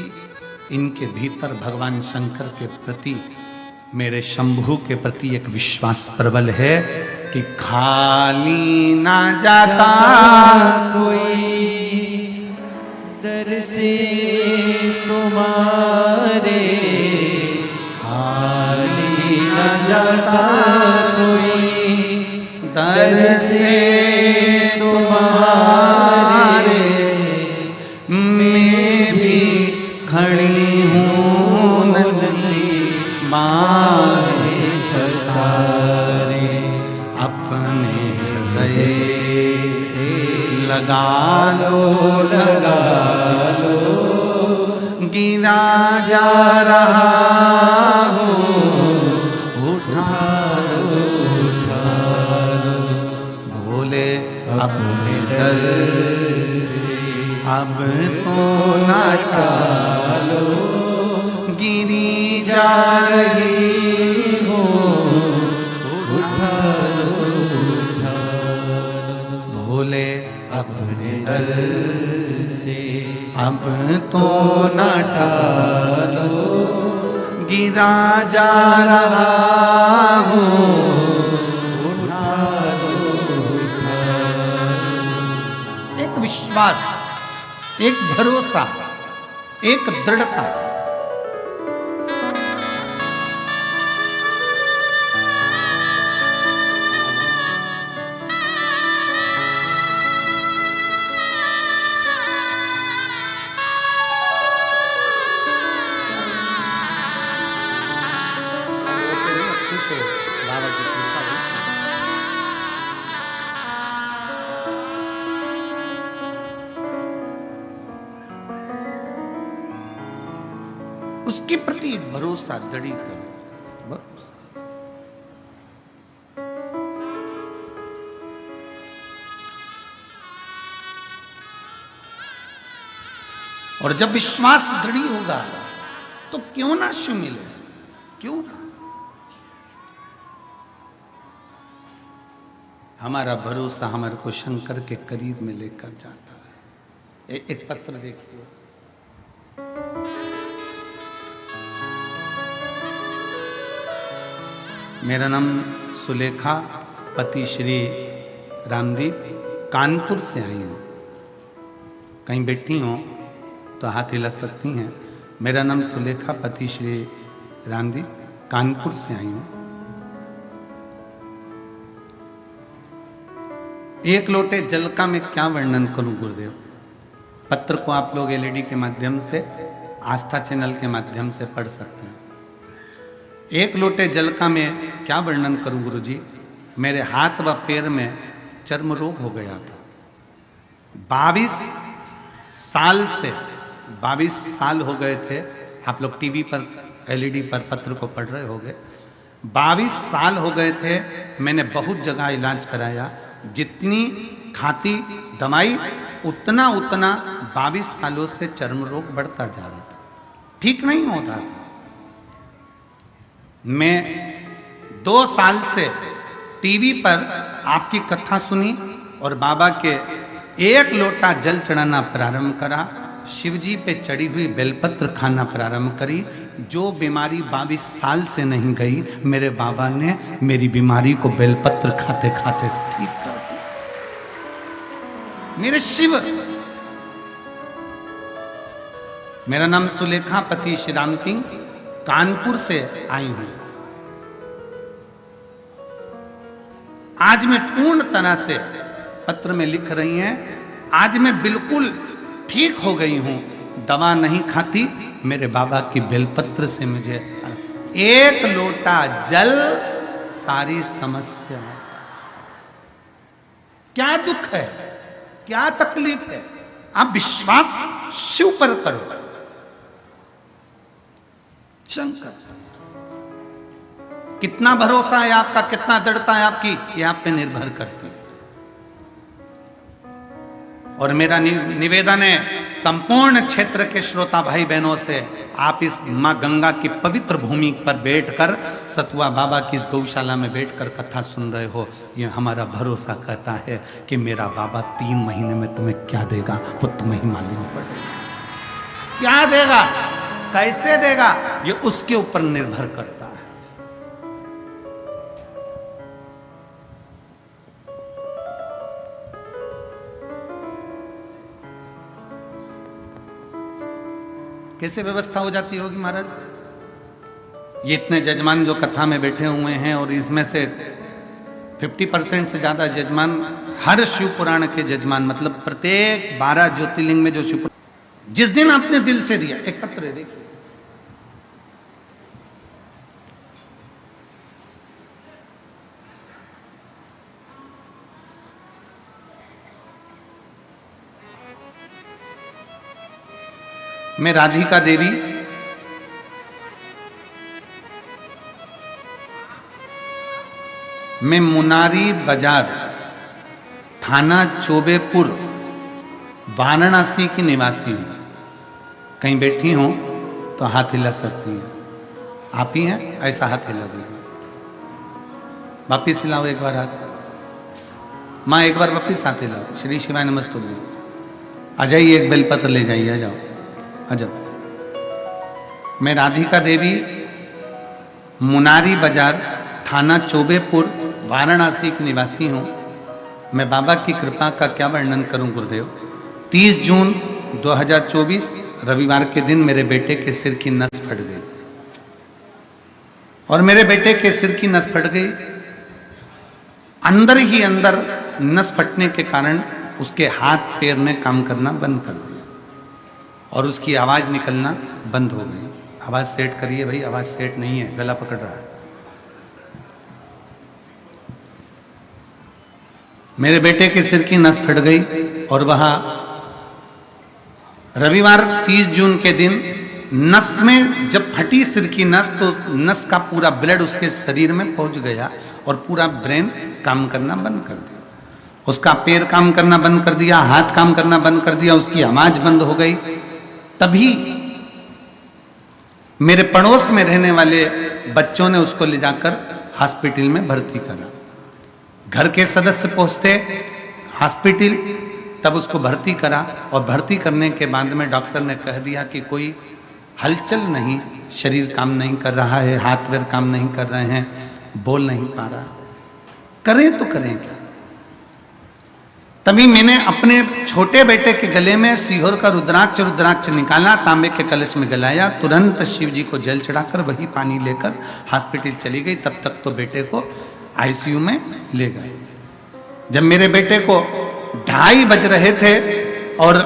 [SPEAKER 1] इनके भीतर भगवान शंकर के प्रति, मेरे शंभु के प्रति एक विश्वास प्रबल है कि खाली ना जाता
[SPEAKER 2] कोई दर से तुम्हारे, खाली ना जाता कोई दर से तुम्हारे।
[SPEAKER 1] मैं भी खड़ी हूँ नन्ही माँ
[SPEAKER 2] पसारे,
[SPEAKER 1] अपने हृदय से लगा लो,
[SPEAKER 2] लगा लो,
[SPEAKER 1] गिरा जा रहा हूँ, उठा लो, भोले अपने दर से अब तो ना टालो, गिरी जा रही हो,
[SPEAKER 2] उठा लो,
[SPEAKER 1] भोले अपने दर
[SPEAKER 2] से
[SPEAKER 1] अब तो ना टालो, गिरा जा रहा हूँ, एक विश्वास, एक भरोसा, एक दृढ़ता। उसके प्रति एक भरोसा दृढ़ी करो, भरोसा। और जब विश्वास दृढ़ी होगा तो क्यों ना शिव मिले, क्यों ना। हमारा भरोसा हमारे को शंकर के करीब में लेकर जाता है। एक पत्र देखिए, मेरा नाम सुलेखा, पति श्री रामदीप, कानपुर से आई हूँ। कहीं बैठी हो तो हाथ हिला सकती हैं। मेरा नाम सुलेखा, पति श्री रामदीप, कानपुर से आई हूँ। एक लोटे जल का मैं क्या वर्णन करूं गुरुदेव। पत्र को आप लोग एलईडी के माध्यम से, आस्था चैनल के माध्यम से पढ़ सकते हैं। एक लोटे जल का मैं क्या वर्णन करूं गुरुजी। मेरे हाथ व पैर में चर्म रोग हो गया था। 22 साल हो गए थे। आप लोग टीवी पर, एलईडी पर पत्र को पढ़ रहे होंगे। 22 साल हो गए थे। मैंने बहुत जगह इलाज कराया। जितनी खाती दवाई उतना 22 सालों से चर्म रोग बढ़ता जा रहा था, ठीक नहीं होता था। मैं 2 साल से टीवी पर आपकी कथा सुनी और बाबा के 1 लोटा जल चढ़ाना प्रारंभ करा। शिवजी पे चढ़ी हुई बेलपत्र खाना प्रारंभ करी। जो बीमारी 22 साल से नहीं गई, मेरे बाबा ने मेरी बीमारी को बेलपत्र खाते खाते ठीक कर दिया। मेरे शिव। मेरा नाम सुलेखा, पति श्री राम किंग, कानपुर से आई हूं। आज मैं पूर्ण तरह से, पत्र में लिख रही हैं, आज मैं बिल्कुल ठीक हो गई हूं। दवा नहीं खाती। मेरे बाबा की बेलपत्र से मुझे 1 लोटा जल सारी समस्या। क्या दुख है, क्या तकलीफ है, आप विश्वास शिव पर करो। शंकर, कितना भरोसा है आपका, कितना दृढ़ता है आपकी, ये आप पे निर्भर करती है। और मेरा निवेदन है संपूर्ण क्षेत्र के श्रोता भाई बहनों से, आप इस मां गंगा की पवित्र भूमि पर बैठकर, सतुआ बाबा की इस गौशाला में बैठकर कथा सुन रहे हो। ये हमारा भरोसा कहता है कि मेरा बाबा 3 महीने में तुम्हें क्या देगा वो तुम्हें ही मालूम पड़ेगा। क्या देगा, कैसे देगा, ये उसके ऊपर निर्भर करता है। कैसे व्यवस्था हो जाती होगी महाराज। ये इतने जजमान जो कथा में बैठे हुए हैं, और इसमें से 50% से ज्यादा जजमान हर शिव पुराण के जजमान, मतलब प्रत्येक 12 ज्योतिर्लिंग में जो शिव, जिस दिन आपने दिल से दिया। एक पत्र है देखिए, मैं राधिका देवी मैं मुनारी बाजार थाना चोबेपुर वाराणसी की निवासी हूं। कहीं बैठी हूं तो हाथ हिला सकती हैं। आप ही हैं? ऐसा हाथ हिला देगा। वापिस हिलाओ एक बार हाथ। माँ एक बार वापिस हाथ हिलाओ। श्री शिवाय नमस्तुभ्यं। आ जाइए, एक बेलपत्र ले जाइए। आ जाओ, आ जाओ। मैं राधिका देवी मुनारी बाजार थाना चोबेपुर वाराणसी की निवासी हूं। मैं बाबा की कृपा का क्या वर्णन करूं गुरुदेव। 30 जून 2024 रविवार के दिन मेरे बेटे के सिर की नस फट गई और मेरे बेटे के सिर की नस फट गई। अंदर ही अंदर नस फटने के कारण उसके हाथ पैर ने काम करना बंद कर दिया और उसकी आवाज निकलना बंद हो गई। आवाज सेट करिए भाई, आवाज सेट नहीं है, गला पकड़ रहा है। मेरे बेटे के सिर की नस फट गई और वह रविवार 30 जून के दिन नस में जब फटी सिर की नस तो नस का पूरा ब्लड उसके शरीर में पहुंच गया और पूरा ब्रेन काम करना बंद कर दिया। उसका पैर काम करना बंद कर दिया, हाथ काम करना बंद कर दिया, उसकी आवाज बंद हो गई। तभी मेरे पड़ोस में रहने वाले बच्चों ने उसको ले जाकर हॉस्पिटल में भर्ती करा। घर के सदस्य पहुंचते हॉस्पिटल, तब उसको भर्ती करा और भर्ती करने के बाद में डॉक्टर ने कह दिया कि कोई हलचल नहीं, शरीर काम नहीं कर रहा है, हाथ पैर काम नहीं कर रहे हैं, बोल नहीं पा रहा। करें तो करें क्या। तभी मैंने अपने छोटे बेटे के गले में सीहोर का रुद्राक्ष निकाला, तांबे के कलश में गलाया, तुरंत शिव जी को जल चढ़ाकर वही पानी लेकर हॉस्पिटल चली गई। तब तक तो बेटे को आईसीयू में ले गए। जब मेरे बेटे को 2:30 बज रहे थे और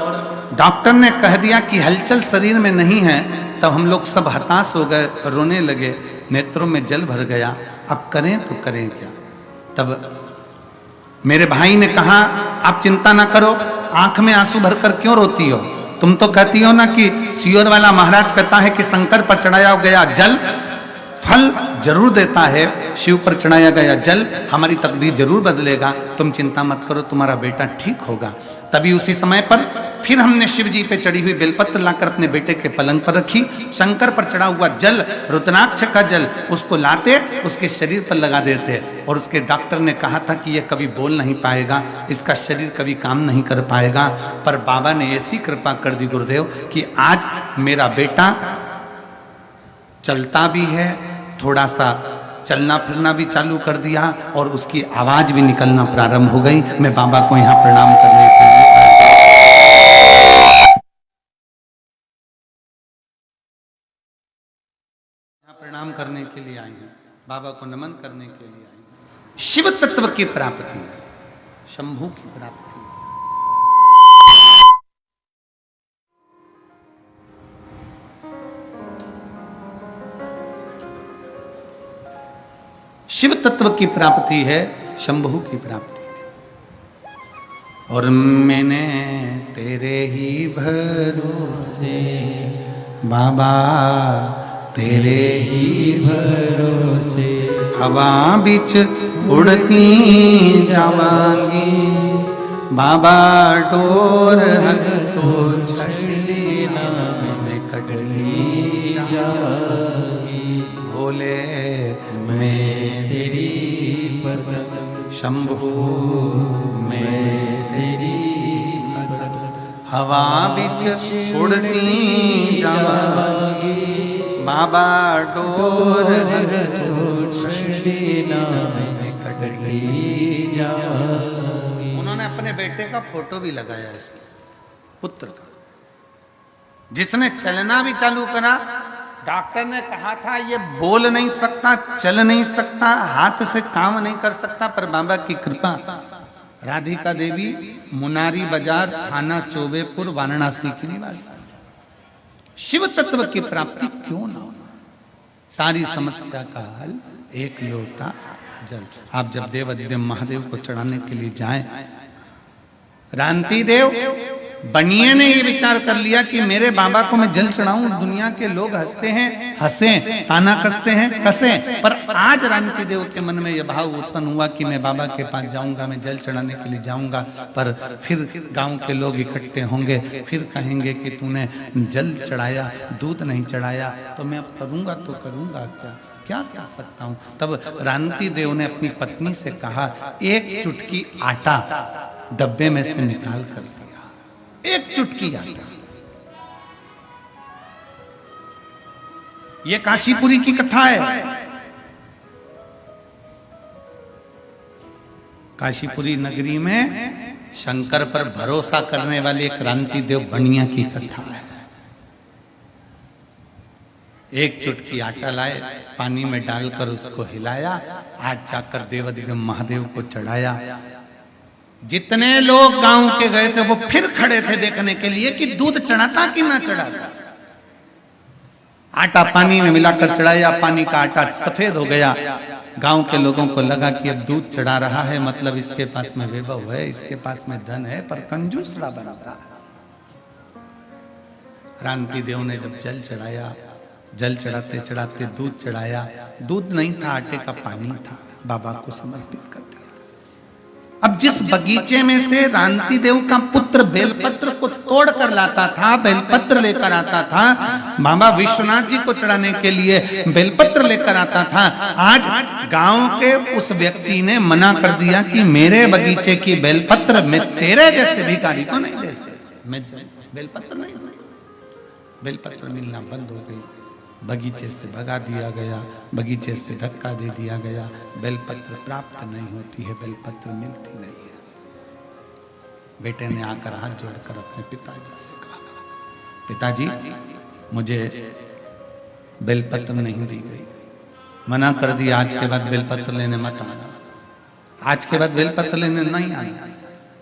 [SPEAKER 1] डॉक्टर ने कह दिया कि हलचल शरीर में नहीं है, तब हम लोग सब हताश हो गए, रोने लगे, नेत्रों में जल भर गया। अब करें तो करें क्या। तब मेरे भाई ने कहा, आप चिंता ना करो, आंख में आंसू भरकर क्यों रोती हो। तुम तो कहती हो ना कि सीहोर वाला महाराज कहता है कि शंकर पर चढ़ाया गया जल फल जरूर देता है, शिव पर चढ़ाया गया जल हमारी तकदीर जरूर बदलेगा, तुम चिंता मत करो, तुम्हारा बेटा ठीक होगा। तभी उसी समय पर फिर हमने शिव जी पे चढ़ी हुई बेलपत्र लाकर अपने बेटे के पलंग पर रखी। शंकर पर चढ़ा हुआ जल, रुद्राक्ष का जल, उसको लाते उसके शरीर पर लगा देते और उसके डॉक्टर ने कहा था कि यह कभी बोल नहीं पाएगा, इसका शरीर कभी काम नहीं कर पाएगा। पर बाबा ने ऐसी कृपा कर दी गुरुदेव कि आज मेरा बेटा चलता भी है, थोड़ा सा चलना फिरना भी चालू कर दिया और उसकी आवाज भी निकलना प्रारंभ हो गई। मैं बाबा को यहां प्रणाम करने के लिए आई हूं, बाबा को नमन करने के लिए आई हूं। शिव तत्व की प्राप्ति है, शंभू की प्राप्ति है। शिव तत्व की प्राप्ति है, शंभू की प्राप्ति है। और मैंने तेरे ही भरोसे बाबा, तेरे ही भरोसे हवा बिच उड़ती जावांगी बाबा, डोर हक तो छड़ना मैं कटनी जावांगी। भोले मैं तेरी पतंग, शंभू मैं तेरी पतंग, हवा बिच उड़ती जावांगी बाबा, डोर तो छड़ना मैं कटनी जावांगी। उन्होंने अपने बेटे का फोटो भी लगाया इसमें, पुत्र का, जिसने चलना भी चालू करा। डॉक्टर ने कहा था ये बोल नहीं सकता, चल नहीं सकता, हाथ से काम नहीं कर सकता, पर बाबा की कृपा। राधिका देवी मुनारी बाजार थाना चोबेपुर वाराणसी की निवासी। शिव तत्व की प्राप्ति क्यों ना हो। सारी समस्या का हल एक लोटा जल। आप जब देवाधिदेव महादेव को चढ़ाने के लिए जाएं, रांति देव बनिए ने ये विचार कर लिया कि मेरे बाबा को मैं जल चढ़ाऊं, दुनिया के लोग हंसते हैं, हंसे, ताना कसते हैं, कसे, पर आज रानती देव के मन में यह भाव उत्पन्न हुआ कि मैं बाबा के पास जाऊंगा, मैं जल चढ़ाने के लिए जाऊंगा, पर फिर गांव के लोग इकट्ठे होंगे, फिर कहेंगे कि तूने जल चढ़ाया, दूध नहीं चढ़ाया, तो मैं अब करूंगा तो करूंगा क्या कर सकता हूं। तब रानती देव ने अपनी पत्नी से कहा, एक चुटकी आटा डब्बे में से निकाल कर दिया, एक चुटकी आटा। ये काशीपुरी की कथा है। काशीपुरी नगरी में शंकर पर भरोसा करने वाले क्रांति देव बनिया की कथा है। एक चुटकी आटा लाए, पानी में डालकर उसको हिलाया, आज जाकर देवाधिदेव महादेव को चढ़ाया। जितने लोग गांव के गए थे वो फिर खड़े थे देखने के लिए कि दूध चढ़ाता कि ना चढ़ाता। आटा पानी में मिलाकर चढ़ाया, पानी का आटा सफेद हो गया। गांव के लोगों को लगा कि अब दूध चढ़ा रहा है, मतलब इसके पास में वैभव है, इसके पास में धन है, पर कंजूसड़ा बनता। रानती देव ने जब जल चढ़ाया, जल चढ़ाते चढ़ाते दूध चढ़ाया, दूध नहीं था, आटे का पानी था, बाबा को समर्पित कर दिया। अब जिस बगीचे में से रानती देव का पुत्र बेलपत्र को तोड़ कर लाता था, बेलपत्र लेकर आता था, बाबा विश्वनाथ जी को चढ़ाने के लिए बेलपत्र लेकर आता था, आज गांव के उस व्यक्ति ने मना कर दिया कि मेरे बगीचे की बेलपत्र मैं तेरे जैसे भिखारी को नहीं दे सकता, मैं बेलपत्र नहीं, बेलपत्र मिलना बंद हो गई। बगीचे से भगा दिया गया, बगीचे से धक्का दे दिया गया, बेलपत्र प्राप्त नहीं होती है, बेलपत्र मिलती नहीं है। बेटे ने आकर हाथ जोड़कर अपने पिताजी से कहा, पिताजी मुझे बेलपत्र नहीं दी गई, मना कर दिया, आज के बाद बेलपत्र लेने मत आना, आज के बाद बेलपत्र लेने नहीं आना।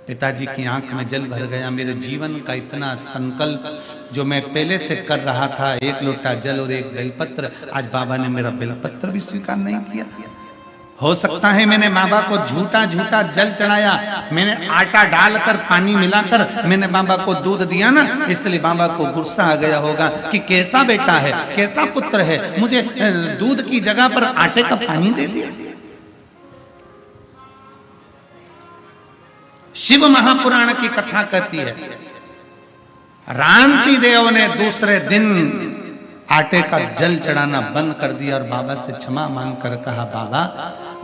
[SPEAKER 1] पिताजी की आंख में जल भर गया। मेरे जीवन का इतना संकल्प जो मैं पहले से कर रहा था, एक लोटा जल और एक बेलपत्र, आज बाबा ने मेरा बेलपत्र भी स्वीकार नहीं किया। हो सकता है मैंने बाबा को झूठा झूठा जल चढ़ाया, मैंने आटा डालकर पानी मिलाकर मैंने बाबा को दूध दिया ना, इसलिए बाबा को गुस्सा आ गया होगा कि कैसा बेटा है, कैसा पुत्र है, मुझे दूध की जगह पर आटे का पानी दे दिया। शिव महापुराण की कथा कहती है, रानती देव ने दूसरे दिन आटे का जल चढ़ाना बंद कर दिया और बाबा से क्षमा मांगकर कहा, बाबा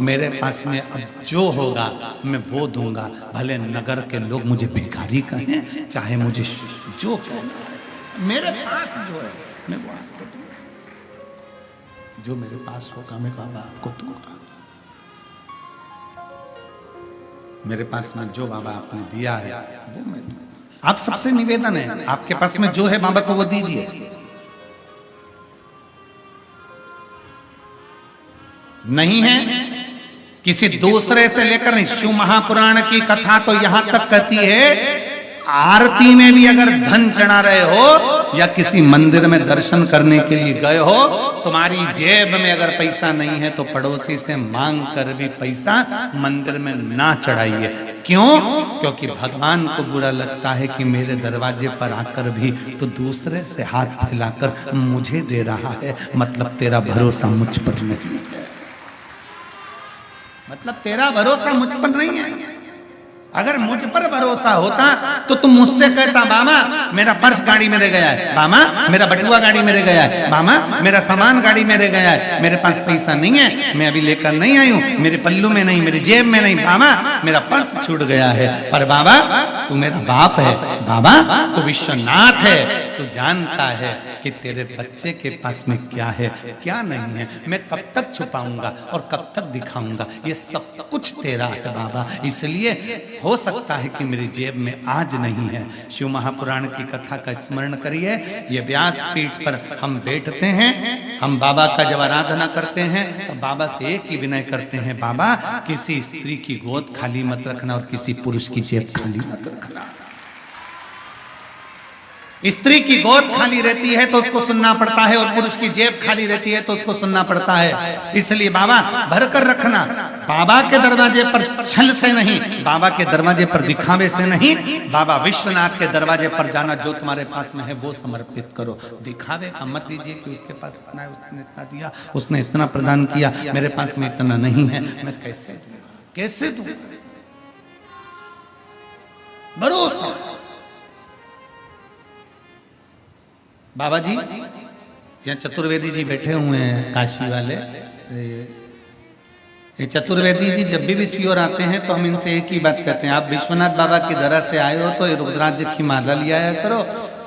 [SPEAKER 1] मेरे पास में अब जो होगा मैं वो दूंगा, भले नगर के लोग मुझे भिखारी कहें, चाहे मुझे जो कहना, मेरे पास जो है मैं वो आपको दूंगा, जो मेरे पास होगा मैं बाबा आपको दूंगा। मेरे पास में जो बाबा आपने दिया है वो मैं दूंगा। आप सबसे निवेदन है, आपके पास में जो है बाबा को वो दीजिए। नहीं है किसी दूसरे से लेकर नहीं। शिव महापुराण की कथा तो यहां तक कहती है, आरती में भी अगर धन चढ़ा रहे हो या किसी मंदिर में दर्शन करने के लिए गए हो, तुम्हारी जेब में अगर पैसा नहीं है तो पड़ोसी से मांग कर भी पैसा मंदिर में ना चढ़ाइए। क्यों? क्योंकि भगवान को बुरा लगता है कि मेरे दरवाजे पर आकर भी तो दूसरे से हाथ फैलाकर मुझे दे रहा है, मतलब तेरा भरोसा मुझ पर नहीं है, मतलब तेरा भरोसा मुझ पर नहीं है। अगर मुझ पर भरोसा होता तो तुम मुझसे कहता, बाबा मेरा पर्स गाड़ी में रह गया है, बाबा मेरा बटुआ गाड़ी में रह गया है, बाबा मेरा सामान गाड़ी में रह गया है, मेरे पास पैसा नहीं है, मैं अभी लेकर नहीं आई हूं, मेरे पल्लू में नहीं, मेरी जेब में नहीं, बाबा मेरा पर्स छूट गया है। पर बाबा तू मेरा बाप है, बाबा तू विश्वनाथ है, तू जानता है कि तेरे बच्चे के पास में क्या है क्या नहीं है, मैं कब तक छुपाऊंगा और कब तक दिखाऊंगा, ये सब कुछ तेरा है बाबा, इसलिए हो सकता है कि मेरी जेब में आज नहीं है। शिव महापुराण की कथा का स्मरण करिए। ये व्यास पीठ पर हम बैठते हैं, हम बाबा का जब आराधना करते हैं तो बाबा से एक ही विनय करते हैं, बाबा किसी स्त्री की गोद खाली मत रखना और किसी पुरुष की जेब खाली मत रखना। स्त्री की गोद खाली रहती है तो उसको सुनना पड़ता है, और पुरुष की जेब खाली रहती है तो उसको सुनना पड़ता है। इसलिए बाबा भरकर रखना, बाबा के दरवाजे पर छल से नहीं, बाबा के दरवाजे पर दिखावे से नहीं, बाबा विश्वनाथ के दरवाजे पर जाना, जो तुम्हारे पास में है वो समर्पित करो। दिखावे का मत दीजिए कि उसके पास इतना है, उसने इतना दिया, उसने इतना प्रदान किया, मेरे पास में इतना नहीं है, मैं कैसे दूं? भरोसा। बाबा जी यहाँ चतुर्वेदी जी बैठे हुए हैं, काशी वाले। ये चतुर्वेदी जी जब भी सीओर आते हैं तो हम इनसे एक ही बात कहते हैं, आप विश्वनाथ बाबा की दरा से आए हो तो ये रुद्राक्ष की माला ले आया करो,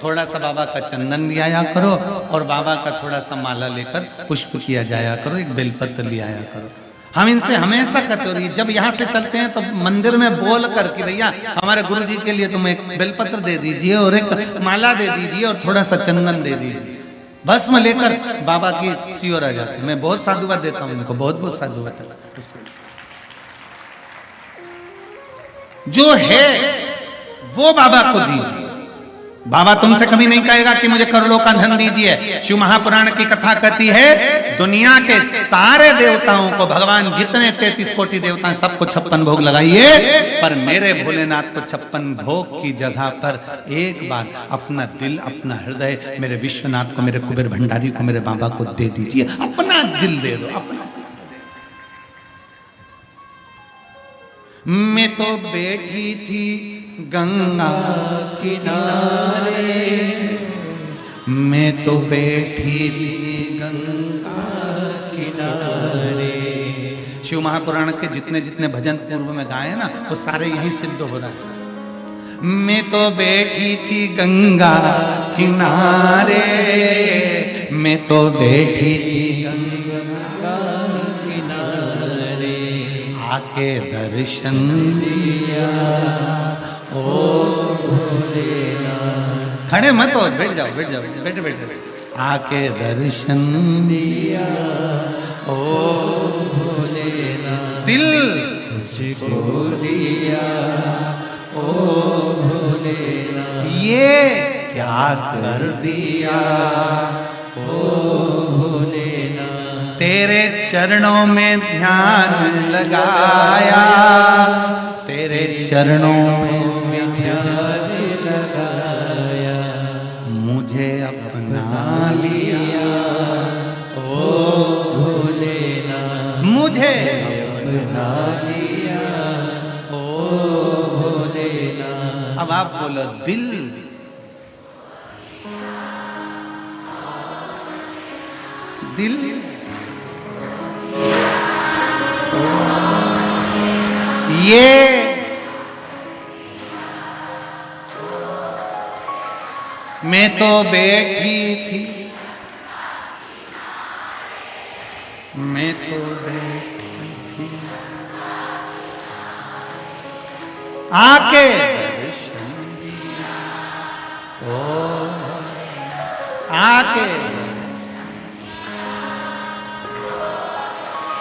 [SPEAKER 1] थोड़ा सा बाबा का चंदन ले आया करो, और बाबा का थोड़ा सा माला लेकर पुष्प किया जाया करो, एक बेलपत्र ले आया करो। हम इनसे हमेशा कहते हो रही, जब यहाँ से चलते हैं तो मंदिर में बोल कर कि भैया हमारे गुरु जी के लिए तुम एक बेलपत्र दे दीजिए और एक माला दे दीजिए और थोड़ा सा चंदन दे दीजिए, भस्म लेकर बाबा की सीओर आ जाते हैं। मैं बहुत साधुवाद देता हूँ इनको, बहुत बहुत साधुवाद। जो है वो बाबा को दीजिए। बाबा तुमसे कभी नहीं कहेगा कि मुझे करोड़ों का धन दीजिए। शिव महापुराण की कथा कहती है, दुनिया के सारे देवताओं को, भगवान जितने 33 कोटि देवता हैं सबको 56 भोग लगाइए, पर मेरे भोलेनाथ को 56 भोग की जगह पर एक बार अपना दिल, अपना हृदय मेरे विश्वनाथ को, मेरे कुबेर भंडारी को, मेरे बाबा को दे दीजिए। अपना दिल दे दो, अपना। मैं तो बैठी थी गंगा किनारे, मैं तो बैठी थी गंगा किनारे। शिव महापुराण के जितने जितने भजन पूर्व में गाए ना, वो सारे यही सिद्ध हो रहा है। मैं तो बैठी थी गंगा किनारे, मैं तो बैठी थी गंगा किनारे, आके दर्शन दिया ओ भोलेनाथ। खड़े मत हो, बैठ जाओ, बैठ जाओ, बैठे बैठे। आके दर्शन दिया ओ भोलेनाथ, दिल तुझको दिया ओ भोलेनाथ, ये क्या कर दिया ओ भोलेनाथ। तेरे चरणों में ध्यान लगाया, तेरे चरणों में ध्यान लगाया, मुझे अपना लिया ओ भोलेनाथ, मुझे अपना लिया ओ भोलेनाथ। अब आप बोलो, दिल दिल ये मैं तो बैठी थी, मैं तो बैठी थी, आके दर्शन दिया ओ आके।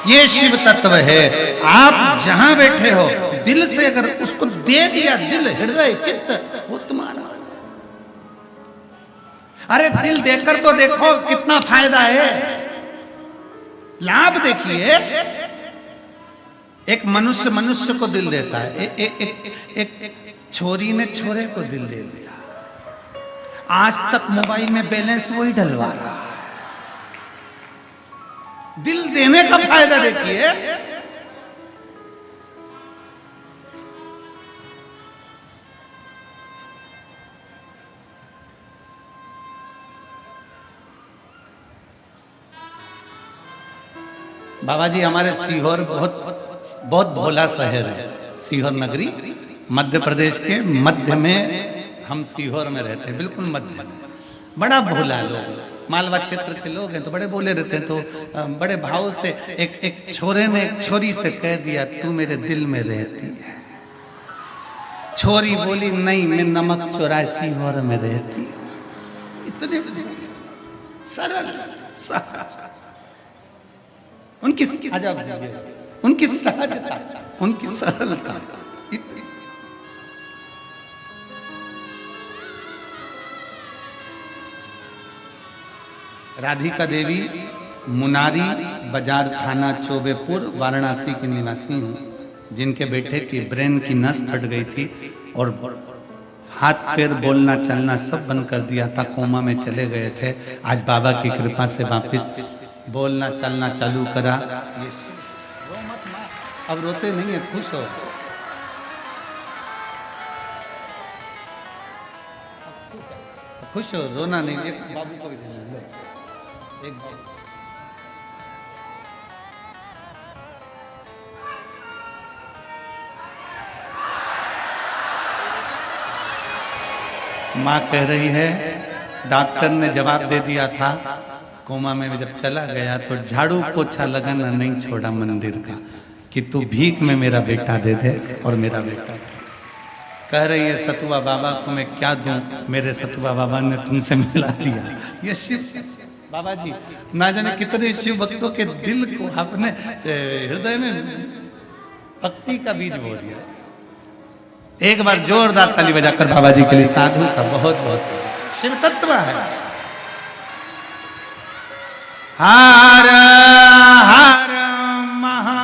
[SPEAKER 1] ये शिव तत्व है। आप जहां बैठे हो, दिल से अगर उसको दे दिया, दिल, हृदय, चित्त, वो तुम्हारा। अरे दिल देकर तो देखो कितना फायदा है, लाभ देखिए। एक मनुष्य मनुष्य को दिल देता है, एक छोरी ने छोरे को दिल दे दिया। आज तक मोबाइल में बैलेंस वही डलवा रहा है। दिल देने का फायदा देखिए। बाबा जी, हमारे सीहोर बहुत भोला शहर है। सीहोर नगरी मध्य प्रदेश के मध्य में, हम सीहोर में रहते हैं, बिल्कुल मध्य में। बड़ा भोला लोग, मालवा क्षेत्र के लोग हैं तो बड़े बोले रहते हैं। तो बड़े भाव से एक छोरे ने एक छोरी से कह दिया, तू मेरे दिल में रहती है। छोरी बोली, नहीं, मैं नमक 84 में रहती हूँ। इतने सरल, उनकी उनकी सहजता, उनकी सरलता इतनी। राधिका देवी मुनारी बाजार थाना चौबेपुर वाराणसी की निवासी हूँ, जिनके बेटे की ब्रेन की नस फट गई थी और हाथ पैर बोलना चलना सब बंद कर दिया था, कोमा में चले गए थे। आज बाबा की कृपा से वापस बोलना चलना चालू करा। रो मत माँ, अब रोते नहीं है, खुश हो। खुश हो, रोना नहीं। एक बाबू को भी दे लो, एक बाबू। माँ कह रही है डॉक्टर ने जवाब दे दिया था, कोमा में जब चला गया तो झाड़ू पोछा लगाना नहीं छोड़ा मंदिर का, कि तू भीख में मेरा बेटा दे दे। और मेरा बेटा कह रही है सतुआ बाबा को मैं क्या दूं, मेरे सतुआ बाबा ने तुमसे मिला दिया। ये शिव बाबा जी ना जाने कितने शिव भक्तों के दिल को अपने हृदय में भक्ति का बीज बो दिया। एक बार जोरदार ताली बजाकर बाबा जी के लिए साधु का बहुत बहुत शिव तत्व है। हर हर महा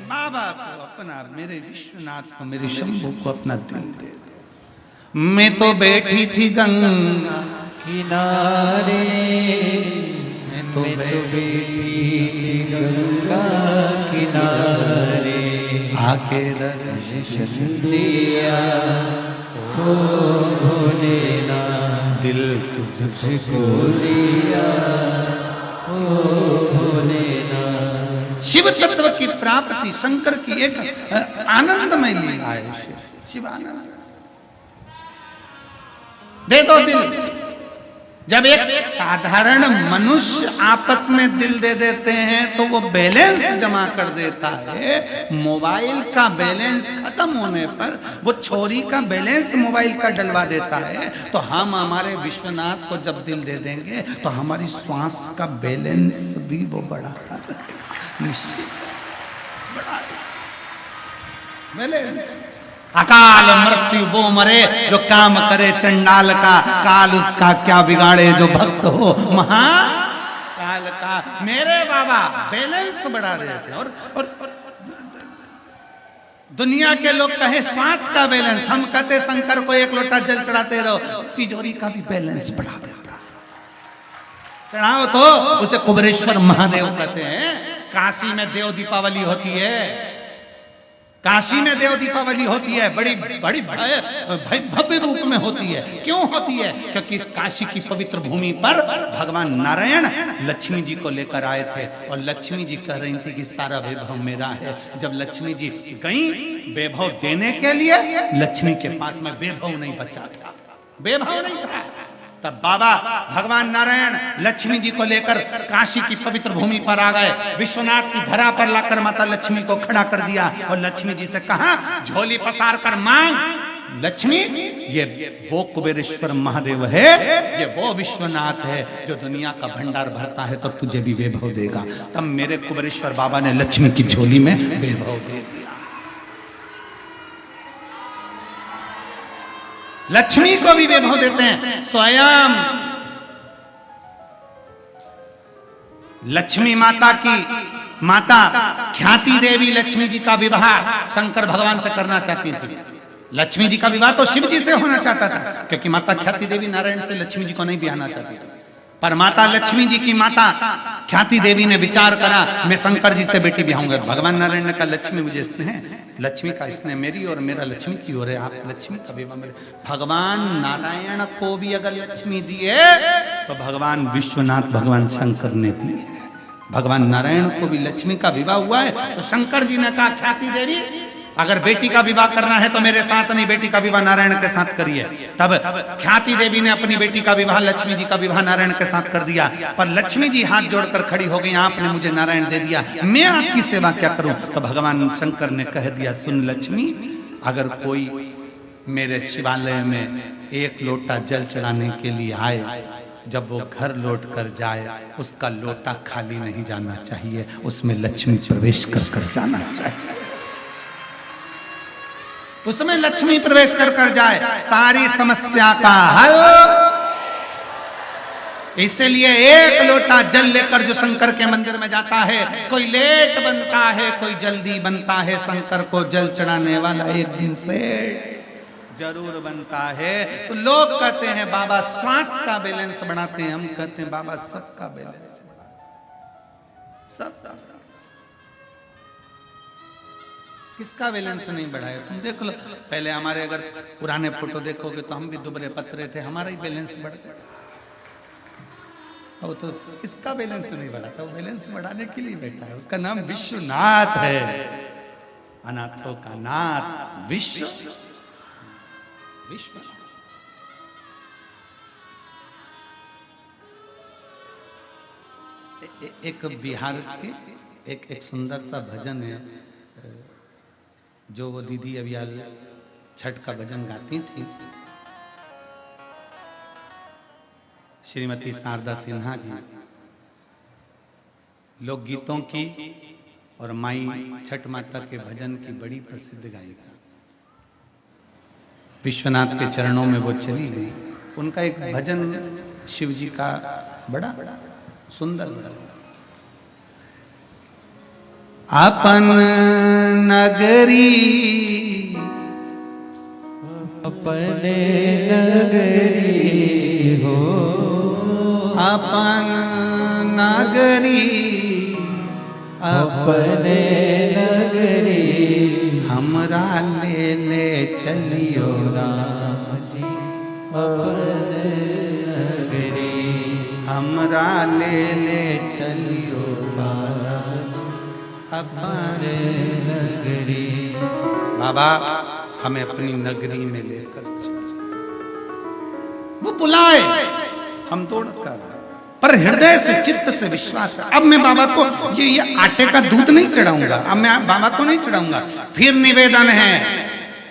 [SPEAKER 1] बाबा को अपना, मेरे विश्वनाथ को, मेरे शंभू को अपना दिल दे दो। मैं तो बैठी थी गंगा
[SPEAKER 2] किनारे,
[SPEAKER 1] मैं तो बैठी
[SPEAKER 2] थी गंगा किनारे,
[SPEAKER 1] आके दर्शन
[SPEAKER 2] दिया तो भोलेनाथ,
[SPEAKER 1] दिल
[SPEAKER 2] तुझको दिया ओ भोलेनाथ।
[SPEAKER 1] शिव तत्व की प्राप्ति शंकर की एक आनंदमय लीला है। शिव आनंद दे दो दिल। जब एक साधारण मनुष्य आपस में दिल दे देते हैं तो वो बैलेंस जमा कर देता है। मोबाइल का बैलेंस खत्म होने पर वो छोरी का बैलेंस मोबाइल का डलवा देता है। तो हम हमारे विश्वनाथ को जब दिल दे देंगे तो हमारी श्वास का बैलेंस भी वो बढ़ाता है, निश्चित बढ़ाएगा बैलेंस। अकाल मृत्यु वो मरे जो काम करे चंडाल का, काल उसका क्या बिगाड़े जो भक्त हो महा काल का। मेरे बाबा बैलेंस बढ़ा रहे थे। और दुनिया के लोग कहे श्वास का बैलेंस, हम कहते शंकर को एक लोटा जल चढ़ाते रहो, तिजोरी का भी बैलेंस बढ़ा देता। चढ़ाओ तो उसे कुबेरेश्वर महादेव कहते हैं। काशी में देव दीपावली होती है, काशी में देव दीपावली होती है, बड़ी बड़ी भव्य रूप में होती है। क्यों होती है? क्योंकि इस काशी की पवित्र भूमि पर भगवान नारायण लक्ष्मी जी को लेकर आए थे और लक्ष्मी जी कह रही थी कि सारा वैभव मेरा है। जब लक्ष्मी जी गई वैभव देने के लिए, लक्ष्मी के पास में वैभव नहीं बचा था, वैभव नहीं था। तब बाबा भगवान नारायण लक्ष्मी जी को लेकर काशी की पवित्र भूमि पर आ गए। विश्वनाथ की धरा पर लाकर माता लक्ष्मी को खड़ा कर दिया और लक्ष्मी जी से कहा झोली पसार कर मांग। लक्ष्मी, ये वो कुबेरेश्वर महादेव है, ये वो विश्वनाथ है जो दुनिया का भंडार भरता है, तो तुझे भी वैभव देगा। तब मेरे कुबेरेश्वर बाबा ने लक्ष्मी की झोली में वैभव दे दिया। लक्ष्मी को भी वैभव देते हैं स्वयं। लक्ष्मी माता की माता ख्याति देवी लक्ष्मी जी का विवाह शंकर भगवान से करना चाहती थी। लक्ष्मी जी का विवाह तो शिव जी से होना चाहता था, क्योंकि माता ख्याति देवी नारायण से लक्ष्मी जी को नहीं ब्याहना चाहती थी। पर माता लक्ष्मी जी की माता ख्याति देवी ने विचार करा मैं शंकर जी से बेटी ब्याहूंगा। भगवान नारायण ने कहा लक्ष्मी मुझे स्नेह, लक्ष्मी का स्नेह मेरी और मेरा लक्ष्मी की ओर है, आप लक्ष्मी का विवाह मेरे। भगवान नारायण को भी अगर लक्ष्मी दिए तो भगवान विश्वनाथ भगवान शंकर ने दी है। भगवान नारायण को भी लक्ष्मी का विवाह हुआ है। तो शंकर जी ने कहा ख्याति देवी अगर बेटी का विवाह करना है तो मेरे साथ नहीं, बेटी का विवाह नारायण के साथ करिए। तब ख्याति देवी ने अपनी बेटी का विवाह लक्ष्मी जी का विवाह नारायण के साथ कर दिया। पर लक्ष्मी जी हाथ जोड़कर खड़ी हो गई, आपने मुझे नारायण दे दिया, मैं आपकी सेवा क्या करूं? तो भगवान शंकर ने कह दिया सुन लक्ष्मी, अगर कोई मेरे शिवालय में एक लोटा जल चढ़ाने के लिए आए, जब वो घर लौट कर जाए उसका लोटा खाली नहीं जाना चाहिए, उसमें लक्ष्मी प्रवेश कर जाना चाहिए, उसमें लक्ष्मी प्रवेश कर जाए। सारी समस्या का हल इसलिए एक लोटा जल लेकर जो शंकर के मंदिर में जाता है, कोई लेट बनता है, कोई जल्दी बनता है, शंकर को जल चढ़ाने वाला एक दिन से जरूर बनता है। तो लोग कहते हैं बाबा श्वास का बैलेंस बढ़ाते हैं, हम कहते हैं बाबा सबका बैलेंस बढ़ाते, सबका बैलेंस। किसका बैलेंस नहीं बढ़ाया? तुम देख लो, पहले हमारे अगर पुराने फोटो देखोगे तो हम भी दुबले पतरे थे, हमारा ही बैलेंस बढ़ गया। वो तो किसका बैलेंस नहीं बढ़ाता, वो बैलेंस बढ़ाने के लिए बैठा है। उसका नाम विश्वनाथ है, अनाथों का नाथ विश्व विश्व। एक बिहार के एक सुंदर सा भजन है जो वो दीदी अभी आज छठ का भजन गाती थी, श्रीमती शारदा सिन्हा जी, लोकगीतों की और माई छठ माता के भजन की बड़ी प्रसिद्ध गायिका। विश्वनाथ के चरणों में वो चली गई। उनका एक भजन शिव जी का बड़ा सुंदर भजन, अपन नगरी
[SPEAKER 2] अपने नगरी हो,
[SPEAKER 1] अपन नगरी
[SPEAKER 2] अपने नगरी
[SPEAKER 1] हमरा ले चलियो
[SPEAKER 2] राम जी, अपने नगरी
[SPEAKER 1] हमरा ले चलियो अपने
[SPEAKER 2] नगरी।
[SPEAKER 1] बाबा हमें अपनी नगरी में लेकर चलो। वो बुलाए, हम दौड़ कर, पर हृदय से चित्त से विश्वास है। अब मैं बाबा को ये आटे का दूध नहीं चढ़ाऊंगा, अब मैं बाबा को नहीं चढ़ाऊंगा। फिर निवेदन है,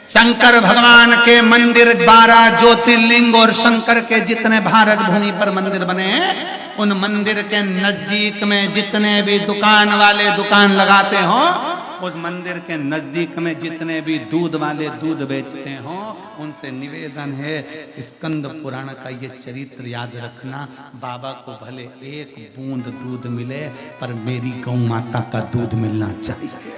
[SPEAKER 1] शंकर भगवान के मंदिर 12 ज्योतिर्लिंग और शंकर के जितने भारत भूमि पर मंदिर बने हैं, उन मंदिर के नजदीक में जितने भी दुकान वाले दुकान लगाते हो, उस मंदिर के नजदीक में जितने भी दूध वाले दूध बेचते हो, उनसे निवेदन है स्कंद पुराण का ये चरित्र याद रखना। बाबा को भले एक बूंद दूध मिले, पर मेरी गौ माता का दूध मिलना चाहिए।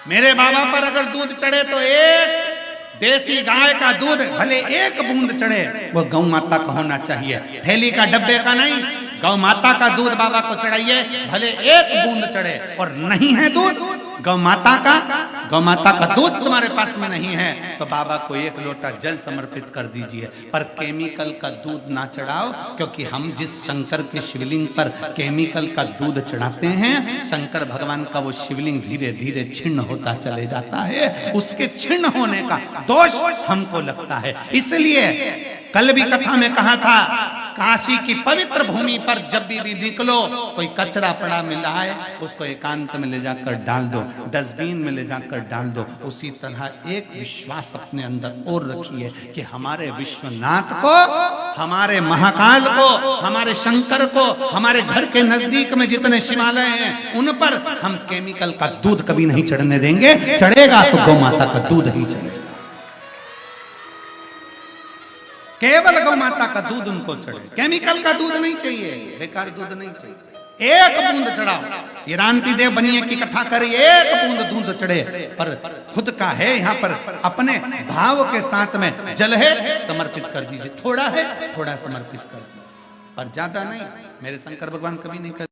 [SPEAKER 1] मेरे बाबा पर अगर दूध चढ़े तो एक देसी गाय का दूध भले एक बूंद चढ़े, वो गौ माता का होना चाहिए, थैली का डब्बे का नहीं। गौ माता का दूध बाबा को चढ़ाइए, भले एक बूंद चढ़े। और नहीं है दूध गौ माता का दूध तुम्हारे पास में नहीं है, तो बाबा को एक लोटा जल समर्पित कर दीजिए, पर केमिकल का दूध ना चढ़ाओ, क्योंकि हम जिस शंकर के शिवलिंग पर केमिकल का दूध चढ़ाते हैं, शंकर भगवान का वो शिवलिंग धीरे धीरे छिन्न होता चले जाता है। उसके छिन्न होने का दोष हमको लगता है। इसलिए कल भी कथा में कहा था, काशी की पवित्र भूमि पर जब भी निकलो, कोई कचरा पड़ा मिला है, उसको एकांत में ले जाकर डाल दो, डस्टबिन में ले जाकर डाल दो। उसी तरह एक विश्वास अपने अंदर और रखिए कि हमारे विश्वनाथ को, हमारे महाकाल को, हमारे शंकर को, हमारे घर के नजदीक में जितने शिवालय हैं, उन पर हम केमिकल का दूध कभी नहीं चढ़ने देंगे। चढ़ेगा तो गौ माता का दूध ही चढ़ेगा, केवल गौ माता का दूध उनको चढ़े, केमिकल का दूध नहीं चाहिए, बेकार दूध नहीं चाहिए। एक बूंद चढ़ाओ। ये रांति देव बनिए की कथा करिए, एक बूंद दूध चढ़े, पर खुद का है यहाँ पर, अपने भाव के साथ में जल है समर्पित कर दीजिए, थोड़ा है थोड़ा समर्पित कर दीजिए, पर ज्यादा नहीं। मेरे शंकर भगवान कभी नहीं कर